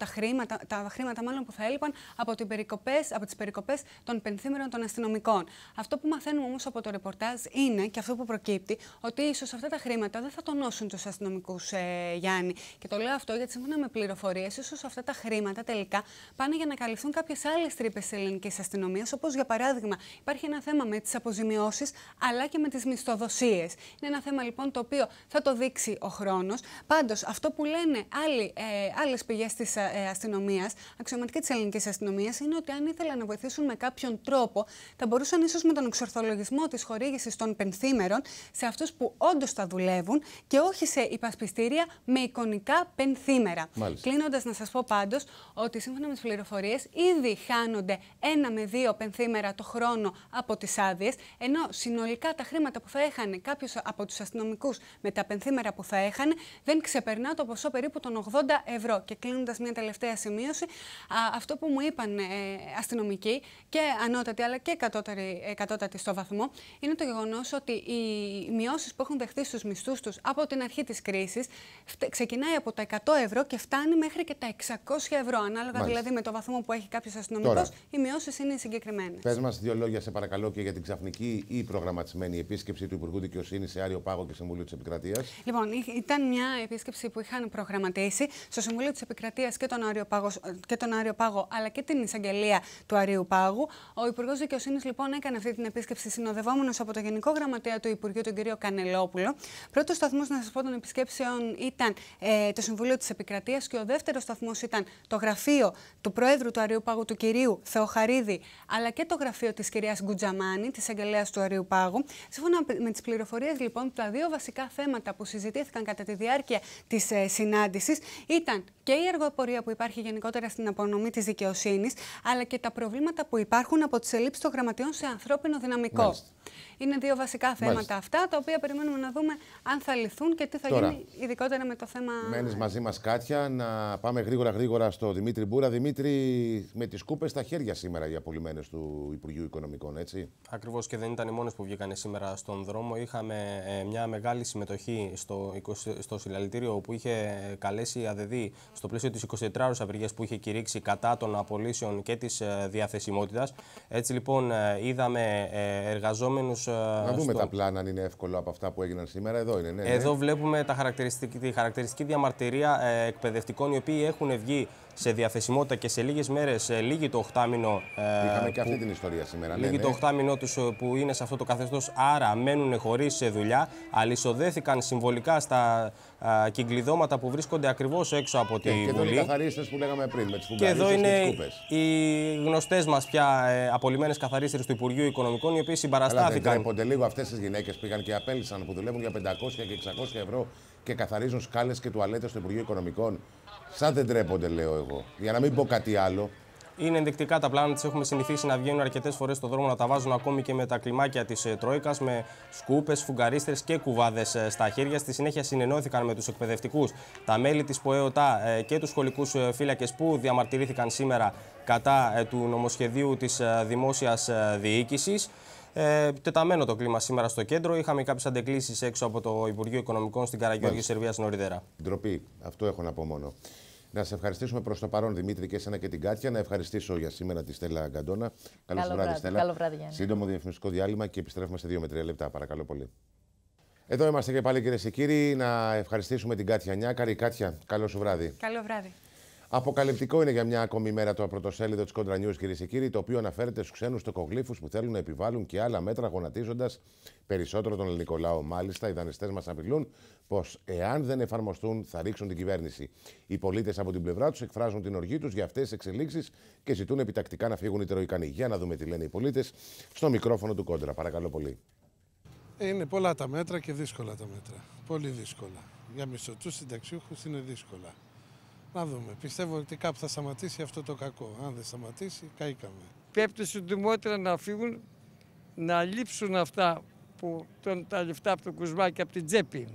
τα χρήματα μάλλον που θα έλειπαν από τις περικοπές των πενθήμερων των αστυνομικών. Αυτό που μαθαίνουμε όμως από το ρεπορτάζ είναι, και αυτό που προκύπτει, ότι ίσως αυτά τα χρήματα δεν θα τονώσουν τους αστυνομικούς, Γιάννη. Και το λέω αυτό γιατί σύμφωνα με πληροφορίες, ίσως αυτά τα χρήματα τελικά πάνε για να καλυφθούν κάποιες άλλες τρύπες της ελληνικής αστυνομίας, όπως για παράδειγμα υπάρχει ένα θέμα με τις αποζημιώσεις αλλά και με τις μισθοδοσίες. Είναι ένα θέμα λοιπόν το οποίο θα το δείξει ο χρόνος. Πάντως, αυτό που λένε άλλες πηγές της αστυνομίας, αξιωματικοί της ελληνικής αστυνομίας, είναι ότι αν ήθελαν να βοηθήσουν με κάποιον τρόπο, θα μπορούσαν ίσως με τον εξορθολογισμό της χορήγησης των πενθήμερων σε αυτούς που όντως θα δουλεύουν και όχι σε υπασπιστήρια με εικονικά πενθήμερα. Κλείνοντας, να σας πω πάντως ότι σύμφωνα με τις πληροφορίες ήδη χάνονται 1 με 2 πενθήμερα το χρόνο από τις άδειες, ενώ συνολικά τα χρήματα που θα έχανε κάποιος από τους αστυνομικούς με τα πενθήμερα που θα έχανε δεν ξεπερνά το ποσό περίπου των 80 ευρώ. Και κλείνοντας, μια τελευταία σημείωση, αυτό που μου είπαν αστυνομικοί και ανώτατοι αλλά και κατώτατοι στο βαθμό, είναι το γεγονός ότι οι μειώσεις που έχουν δεχτεί στους μισθούς τους από την αρχή της κρίσης ξεκινάει από τα 100 ευρώ και φτάνει μέχρι και τα 600 ευρώ. Ανάλογα δηλαδή με το βαθμό που έχει κάποιος αστυνομικός, οι μειώσεις είναι συγκεκριμένες. Πες μας 2 λόγια, σε παρακαλώ, και για την ξαφνική ή προγραμματισμένη επίσκεψη του Υπουργού Δικαιοσύνης σε Άριο Πάγο και Συμβούλιο της Επικρατείας. Λοιπόν, ήταν μια επίσκεψη που είχαν προγραμματίσει στο Συμβούλιο της Επικρατείας και τον Άριο Πάγο αλλά και την εισαγγελία του Αρείου Πάγου. Ο Υπουργός Δικαιοσύνης λοιπόν έκανε αυτή την επίσκεψη συνοδευόμενος από το Γενικό Γραμματέα του Υπουργείου, τον κ. Κανελόπουλο. Πρώτος σταθμός, να σας πω, των επισκέψεων ήταν το Συμβούλιο της Επικρατείας και ο δεύτερος σταθμός ήταν το γραφείο του Προέδρου του Αρείου Πάγου, του κ. Θεοχαρίδη, αλλά και το γραφείο της κυρίας Γκουτζαμάνη, της εισαγγελέας του Αρείου Πάγου. Σύμφωνα με τις πληροφορίες λοιπόν, τα 2 βασικά θέματα που συζητήθηκαν κατά τη διάρκεια της συνάντησης ήταν και η αργοπορία που υπάρχει γενικότερα στην απονομή της δικαιοσύνης, αλλά και τα προβλήματα που υπάρχουν από τις ελλείψεις των γραμματιών σε ανθρώπινο δυναμικό. Μάλιστα. Είναι δύο βασικά θέματα αυτά, τα οποία περιμένουμε να δούμε αν θα λυθούν και τι θα γίνει ειδικότερα με το θέμα. Μένεις μαζί μας, Κάτια, να πάμε γρήγορα στο Δημήτρη Μπούρα. Δημήτρη, με τις κούπες στα χέρια σήμερα οι απολυμμένες του Υπουργείου Οικονομικών, έτσι. Ακριβώς, και δεν ήταν οι μόνες που βγήκαν σήμερα στον δρόμο. Είχαμε μια μεγάλη συμμετοχή στο συλλαλητήριο που είχε καλέσει η ΑΔΔ στο πλαίσιο της 24ωρης απεργίας που είχε κηρύξει κατά των απολύσεων και της διαθεσιμότητας. Έτσι λοιπόν είδαμε εργαζόμενους. Να δούμε τα πλάνα, αν είναι εύκολο από αυτά που έγιναν σήμερα. Εδώ είναι, ναι. Εδώ βλέπουμε τη χαρακτηριστική διαμαρτυρία εκπαιδευτικών οι οποίοι έχουν βγει σε διαθεσιμότητα και σε λίγες μέρες λύγει το 8μηνο. Είχαμε και αυτή την ιστορία σήμερα. Λύγει το 8μηνο τους που είναι σε αυτό το καθεστώς, άρα μένουν χωρίς δουλειά. Αλυσοδέθηκαν συμβολικά στα κυκλειδώματα που βρίσκονται ακριβώς έξω από τη Βουλή. Και εδώ είναι οι καθαρίστες που λέγαμε πριν, με τις φουγκαρίστες και εδώ είναι και τις κούπες. οι γνωστές μας πια απολυμμένες καθαρίστρες του Υπουργείου Οικονομικών, οι οποίες συμπαραστάθηκαν. Αλλά δεν τρέπονται λίγο αυτές τις γυναίκες πήγαν και απέλησαν που δουλεύουν για 500 και 600 ευρώ και καθαρίζουν σκάλες και τουαλέτες στο Υπουργείο Οικονομικών? Σαν δεν τρέπονται, λέω εγώ. Για να μην πω κάτι άλλο. Είναι ενδεικτικά τα πλάνα της. Έχουμε συνηθίσει να βγαίνουν αρκετές φορές στον δρόμο, να τα βάζουν ακόμη και με τα κλιμάκια της Τρόικας, με σκούπες, φουγκαρίστρες και κουβάδες στα χέρια. Στη συνέχεια συνεννόηθηκαν με τους εκπαιδευτικούς, τα μέλη της ΠΟΕΟΤΑ και τους σχολικούς φύλακες που διαμαρτυρήθηκαν σήμερα κατά του νομοσχεδίου της δημόσιας διοίκησης. Τεταμένο το κλίμα σήμερα στο κέντρο. Είχαμε κάποιες αντεκκλήσεις έξω από το Υπουργείο Οικονομικών στην Καραγιώργη Σερβίας νωρίτερα. Ντροπή. Αυτό έχω να πω μόνο. Να σε ευχαριστήσουμε προς το παρόν, Δημήτρη, και εσένα και την Κάτια. Να ευχαριστήσω για σήμερα τη Στέλλα Γκαντόνα. Καλό βράδυ, Στέλλα. Καλό βράδυ, Γιάννη. Σύντομο διαφημιστικό διάλειμμα και επιστρέφουμε σε 2 με 3 λεπτά. Παρακαλώ πολύ. Εδώ είμαστε και πάλι, κυρίες και κύριοι. Να ευχαριστήσουμε την Κάτια Νιάκαρη. Κάτια, καλό σου βράδυ. Καλό βράδυ. Αποκαλυπτικό είναι για μια ακόμη μέρα το πρωτοσέλιδο της Contra News, κυρίες και κύριοι, το οποίο αναφέρεται στους ξένους τοκογλύφους που θέλουν να επιβάλλουν και άλλα μέτρα, γονατίζοντας περισσότερο τον ελληνικό λαό. Μάλιστα, οι δανειστές μας απειλούν πως εάν δεν εφαρμοστούν θα ρίξουν την κυβέρνηση. Οι πολίτες από την πλευρά τους εκφράζουν την οργή τους για αυτές τις εξελίξεις και ζητούν επιτακτικά να φύγουν οι Τροϊκανοί. Για να δούμε τι λένε οι πολίτες στο μικρόφωνο του Κόντρα. Παρακαλώ πολύ. Είναι πολλά τα μέτρα και δύσκολα τα μέτρα. Πολύ δύσκολα. Για μισθωτούς συνταξιούχους είναι δύσκολα. Να δούμε. Πιστεύω ότι κάπου θα σταματήσει αυτό το κακό. Αν δεν σταματήσει, καήκαμε. Πρέπει συντομότερα να φύγουν, να λείψουν αυτά που τα λεφτά από το Κουσμά και από την τσέπη.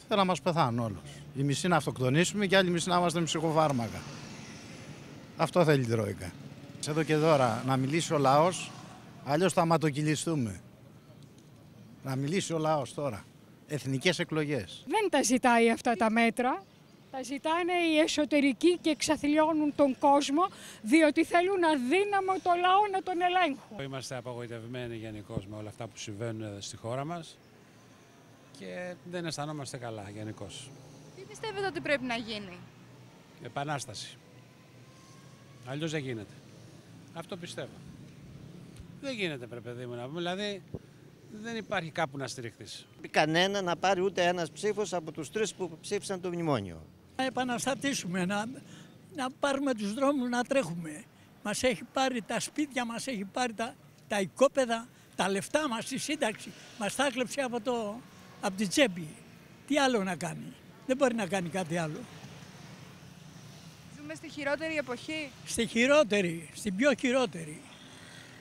Θέλω να μας πεθάνουν όλους. Η μισή να αυτοκτονήσουμε και άλλη μισή να είμαστε με ψυχοφάρμακα. Αυτό θέλει η Τρόικα. Εδώ και τώρα να μιλήσει ο λαός, αλλιώς θα αματοκυλιστούμε. Να μιλήσει ο λαός τώρα. Εθνικές εκλογές. Δεν τα ζητάει αυτά τα μέτρα. Τα ζητάνε οι εσωτερικοί και εξαθλιώνουν τον κόσμο, διότι θέλουν αδύναμο το λαό να τον ελέγχουν. Είμαστε απογοητευμένοι γενικώς με όλα αυτά που συμβαίνουν στη χώρα μας και δεν αισθανόμαστε καλά γενικώς. Τι πιστεύετε ότι πρέπει να γίνει? Επανάσταση. Αλλιώς δεν γίνεται. Αυτό πιστεύω. Δεν γίνεται, παιδί μου, να πούμε. Δηλαδή, δεν υπάρχει κάπου να στηριχθείς. Κανένα να πάρει ούτε ένας ψήφος από τους 3 που ψήφισαν το μνημόνιο. Να επαναστατήσουμε, να πάρουμε τους δρόμους να τρέχουμε. Μας έχει πάρει τα σπίτια, μας έχει πάρει τα οικόπεδα, τα λεφτά μας, τη σύνταξη. Μας τα έκλεψε από την τσέπη. Τι άλλο να κάνει? Δεν μπορεί να κάνει κάτι άλλο. Ζούμε στη χειρότερη εποχή. Στη χειρότερη, στην πιο χειρότερη.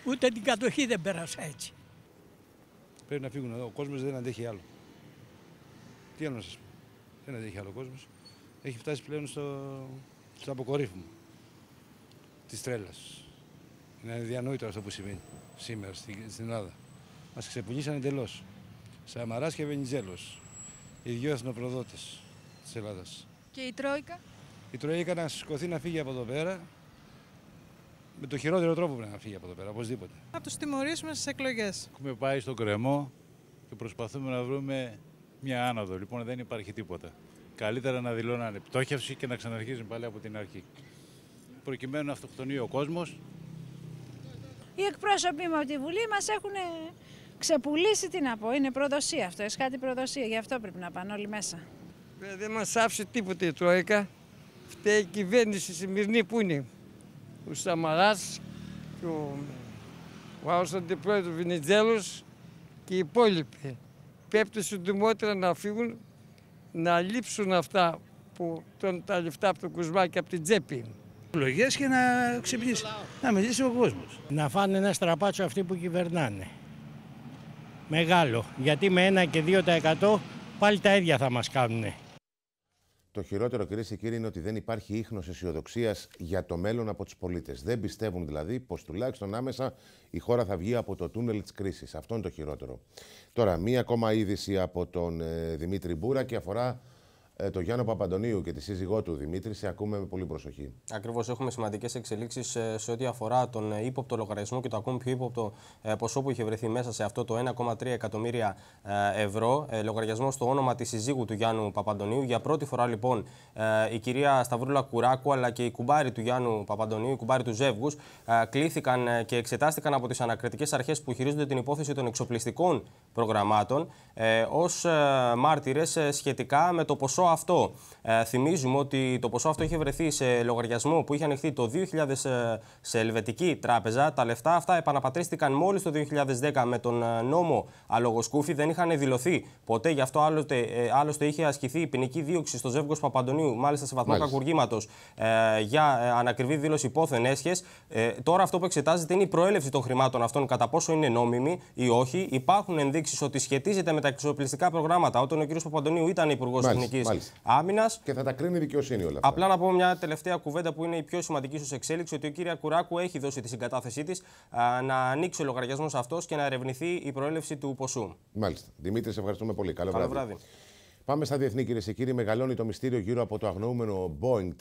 Ούτε την κατοχή δεν πέρασα έτσι. Πρέπει να φύγουν εδώ. Ο κόσμος δεν αντέχει άλλο. Τι άλλο να σας πω. Δεν αντέχει άλλο ο κόσμος. Έχει φτάσει πλέον στο αποκορύφωμα της τρέλας. Είναι αδιανόητο αυτό που συμβαίνει σήμερα στην Ελλάδα. Μας ξεπουλήσαν εντελώς. Σαμαράς και Βενιζέλος. Οι δύο εθνοπροδότες της Ελλάδας. Και η Τρόικα? Η Τρόικα να σηκωθεί να φύγει από εδώ πέρα. Με το χειρότερο τρόπο πρέπει να φύγει από εδώ πέρα, οπωσδήποτε. Να τους τιμωρήσουμε στις εκλογές. Έχουμε πάει στο κρεμό και προσπαθούμε να βρούμε μια άνοδο. Λοιπόν, δεν υπάρχει τίποτα. Καλύτερα να δηλώνανε πτώχευση και να ξαναρχίζουν πάλι από την αρχή. Προκειμένου να αυτοκτονεί ο κόσμος. Οι εκπρόσωποι μου από τη Βουλή μας έχουν ξεπουλήσει, τι να πω, είναι προδοσία αυτό, εσχάτη προδοσία, γι' αυτό πρέπει να πάνε όλοι μέσα. Δεν μας άφησε τίποτε η Τρόικα. Φταίει η κυβέρνηση σημερινή που είναι. Ο Σαμαράς, ο άλλος αντιπρόεδρος Βενιζέλος και οι υπόλοιποι. Πρέπει συντομότερα να φύγουν, να λείψουν αυτά που τα λεφτά από το Κουσμά και από την τσέπη. Εκλογές και να ξυπνήσει, να μιλήσει ο κόσμος. Να φάνε ένα στραπάτσο αυτοί που κυβερνάνε. Μεγάλο, γιατί με 1 και 2% πάλι τα ίδια θα μας κάνουνε. Το χειρότερο, κυρίες και κύριοι, είναι ότι δεν υπάρχει ίχνος αισιοδοξίας για το μέλλον από τους πολίτες. Δεν πιστεύουν δηλαδή πως τουλάχιστον άμεσα η χώρα θα βγει από το τούνελ της κρίσης. Αυτό είναι το χειρότερο. Τώρα, μία ακόμα είδηση από τον Δημήτρη Μπούρα και αφορά τον Γιάννο Παπαντονίου και τη σύζυγό του Δημήτρη. Σε ακούμε με πολύ προσοχή. Ακριβώς, έχουμε σημαντικές εξελίξεις σε ό,τι αφορά τον ύποπτο λογαριασμό και το ακόμη πιο ύποπτο ποσό που είχε βρεθεί μέσα σε αυτό το 1,3 εκατομμύρια ευρώ. Λογαριασμό στο όνομα της συζύγου του Γιάννου Παπαντονίου. Για πρώτη φορά, λοιπόν, η κυρία Σταυρούλα Κουράκου αλλά και η κουμπάρη του Γιάννου Παπαντονίου, η κουμπάρη του ζεύγους, κλήθηκαν και εξετάστηκαν από τις ανακριτικές αρχές που χειρίζονται την υπόθεση των εξοπλιστικών προγραμμάτων ως μάρτυρες σχετικά με το ποσό αυτό. Θυμίζουμε ότι το ποσό αυτό είχε βρεθεί σε λογαριασμό που είχε ανοιχθεί το 2000 σε ελβετική τράπεζα. Τα λεφτά αυτά επαναπατρίστηκαν μόλις το 2010 με τον νόμο Αλογοσκούφη. Δεν είχαν δηλωθεί ποτέ. Γι' αυτό άλλωστε είχε ασκηθεί η ποινική δίωξη στο ζεύγος Παπαντονίου, μάλιστα σε βαθμό κακουργήματος, για ανακριβή δήλωση υπόθεν έσχες. Τώρα αυτό που εξετάζεται είναι η προέλευση των χρημάτων αυτών, κατά πόσο είναι νόμιμη ή όχι. Υπάρχουν ενδείξεις ότι σχετίζεται με τα εξοπλιστικά προγράμματα όταν ο κ. Παπαντονίου ήταν υπουργός Εθνικής Άμυνας. Και θα τα κρίνει η δικαιοσύνη όλα αυτά. Απλά να πω μια τελευταία κουβέντα που είναι η πιο σημαντική ίσως εξέλιξη, ότι η κυρία Κουράκου έχει δώσει τη συγκατάθεσή της να ανοίξει ο λογαριασμός αυτός και να ερευνηθεί η προέλευση του ποσού. Μάλιστα. Δημήτρη, σε ευχαριστούμε πολύ. Καλό βράδυ. Πάμε στα διεθνή, κυρίες και κύριοι. Μεγαλώνει το μυστήριο γύρω από το αγνοούμενο Boeing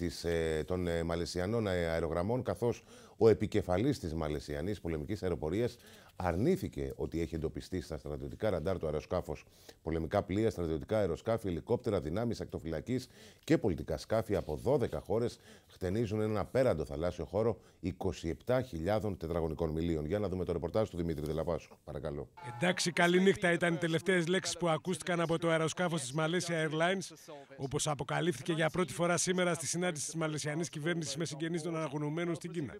των Μαλαισιανών αερογραμμών, καθώς ο επικεφαλής της Μαλαισιανής πολεμικής αεροπορίας αρνήθηκε ότι έχει εντοπιστεί στα στρατιωτικά ραντάρ του αεροσκάφους πολεμικά πλοία, στρατιωτικά αεροσκάφη, ελικόπτερα, δυνάμεις ακτοφυλακής και πολιτικά σκάφη από 12 χώρες χτενίζουν έναν απέραντο θαλάσσιο χώρο 27.000 τετραγωνικών μιλίων. Για να δούμε το ρεπορτάζ του Δημήτρη Δελαβάσου. Παρακαλώ. Εντάξει, καλή νύχτα ήταν οι τελευταίες λέξεις που ακούστηκαν από το αεροσκάφος της Malaysia Airlines, όπως αποκαλύφθηκε για πρώτη φορά σήμερα στη συνάντηση της Μαλαισιανής κυβέρνησης με συγγενείς των αναγνωμένων στην Κίνα.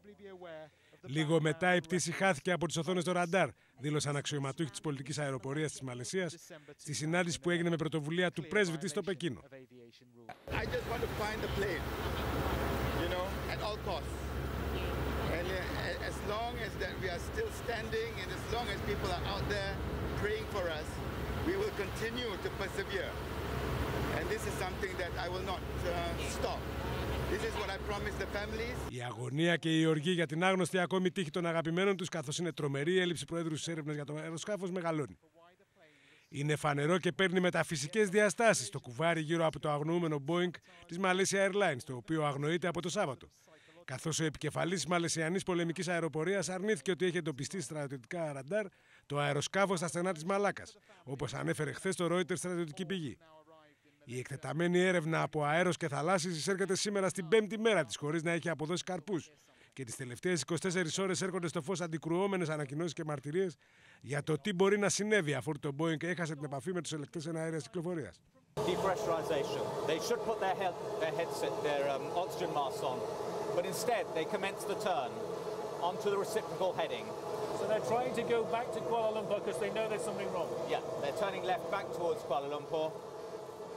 Λίγο μετά η πτήση χάθηκε από τις οθόνες των ραντάρ, δήλωσαν αξιωματούχοι της πολιτικής αεροπορίας της Μαλαισίας στη συνάντηση που έγινε με πρωτοβουλία του πρέσβητη στο Πεκίνο. Η αγωνία και η οργή για την άγνωστη ακόμη τύχη των αγαπημένων τους, καθώς είναι τρομερή η έλλειψη προέδρου στις έρευνες για το αεροσκάφος, μεγαλώνει. Είναι φανερό και παίρνει μεταφυσικές διαστάσεις το κουβάρι γύρω από το αγνοούμενο Boeing της Malaysia Airlines, το οποίο αγνοείται από το Σάββατο. Καθώς ο επικεφαλής της Μαλαισιανής πολεμικής αεροπορίας αρνήθηκε ότι έχει εντοπιστεί στρατιωτικά ραντάρ το αεροσκάφος στα στενά της Μαλάκας, όπως ανέφερε χθες το Reuters στρατιωτική πηγή. Η εκτεταμένη έρευνα από αέρος και θαλάσσης εισέρχεται σήμερα στην 5η μέρα της, χωρίς να έχει αποδώσει καρπούς. Και τις τελευταίες 24 ώρες έρχονται στο φως αντικρουόμενες ανακοινώσεις και μαρτυρίες για το τι μπορεί να συνέβη αφού το Boeing έχασε την επαφή με τους ελεκτές εναέρειας κυκλοφορίας. Depressurization. They should put their oxygen masks on, but instead they commenced the turn onto the reciprocal heading. So they're trying to go back to Kuala Lumpur because they know there's something wrong. Yeah, they're turning left back towards Kuala Lumpur.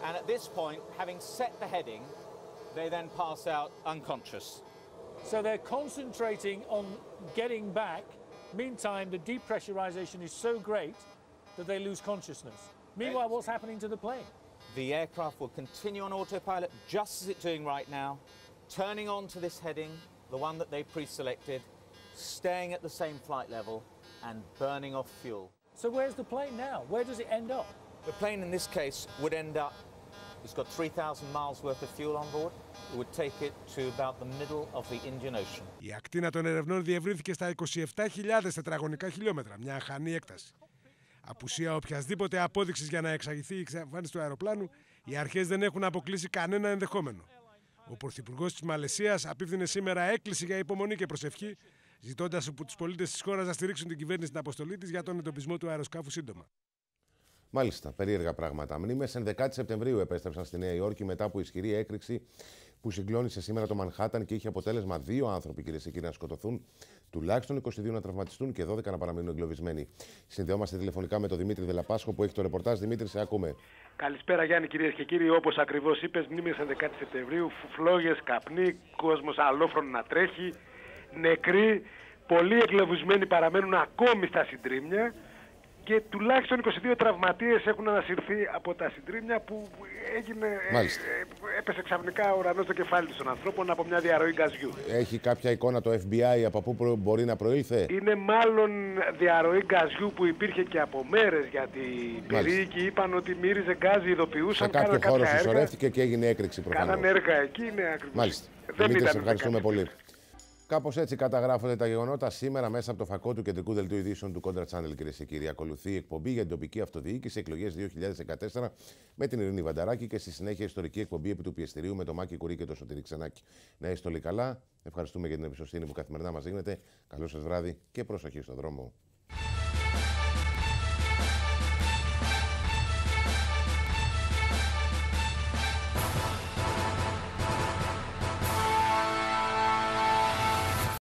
And at this point, having set the heading, they then pass out unconscious. So they're concentrating on getting back. Meantime, the depressurization is so great that they lose consciousness. Meanwhile, what's happening to the plane? The aircraft will continue on autopilot just as it's doing right now, turning onto this heading, the one that they pre-selected, staying at the same flight level and burning off fuel. So where's the plane now? Where does it end up? The plane in this case would end up, it's got 3,000 miles worth of fuel on board. It would take it to about the middle of the Indian Ocean. Η ακτίνα των ερευνών διευρύνθηκε στα 27.000 τετραγωνικά χιλιόμετρα, μια αχανή έκταση. Απουσία οποιασδήποτε απόδειξης για να εξαγηθεί η εξαφάνιση του αεροπλάνου, οι αρχές δεν έχουν αποκλείσει κανένα ενδεχόμενο. Ο Πρωθυπουργός της Μαλαισίας απίφθινε σήμερα έκκληση για υπομονή και προσευχή, ζητώντας από τους πολίτες της χώρας να στηρίξουν την κυβέρνηση στην αποστολή της για τον εντοπισμό του αεροσκάφου σύντομα. Μάλιστα, περίεργα πράγματα. Μνήμες 11 Σεπτεμβρίου επέστρεψαν στη Νέα Υόρκη μετά από ισχυρή έκρηξη που συγκλώνησε σήμερα το Μανχάταν και είχε αποτέλεσμα 2 άνθρωποι, κυρίες και κύριοι, να σκοτωθούν, τουλάχιστον 22 να τραυματιστούν και 12 να παραμείνουν εγκλωβισμένοι. Συνδεόμαστε τηλεφωνικά με τον Δημήτρη Δελαπάσχο που έχει το ρεπορτάζ. Δημήτρη, σε ακούμε. Καλησπέρα Γιάννη, κυρίες και κύριοι. Όπως ακριβώς είπες, μνήμες 11 Σεπτεμβρίου, φλόγες, καπνί, κόσμος αλόφρονο να τρέχει, νεκροί, πολλοί εγκλωβισμένοι παραμένουν ακόμη στα συντρίμμια και τουλάχιστον 22 τραυματίες έχουν ανασυρθεί από τα συντρίμμια που έπεσε ξαφνικά ο ουρανός στο κεφάλι των ανθρώπων από μια διαρροή γκαζιού. Έχει κάποια εικόνα το FBI από πού μπορεί να προήλθε? Είναι μάλλον διαρροή γκαζιού που υπήρχε και από μέρες, γιατί οι περίοικοι είπαν ότι μύριζε γκάζι, ειδοποιούσαν. Σε κάποιο χώρο συσσωρεύτηκε και έγινε έκρηξη προφανώς. Κάνανε έργα εκεί, είναι ακριβώς. Μάλιστα. Δημήτρη, σε ευχαριστούμε πολύ. Κάπως έτσι καταγράφονται τα γεγονότα σήμερα μέσα από το φακό του κεντρικού δελτίου ειδήσεων του Contra Channel, κυρίες και κύριοι. Ακολουθεί η εκπομπή για την τοπική αυτοδιοίκηση, εκλογές 2014 με την Ειρήνη Βανταράκη και στη συνέχεια ιστορική εκπομπή επί του πιεστηρίου με τον Μάκη Κουρί και τον Σωτήρη Ξενάκη. Να είστε όλοι καλά. Ευχαριστούμε για την εμπιστοσύνη που καθημερινά μας δίνετε. Καλό σας βράδυ και προσοχή στον δρόμο.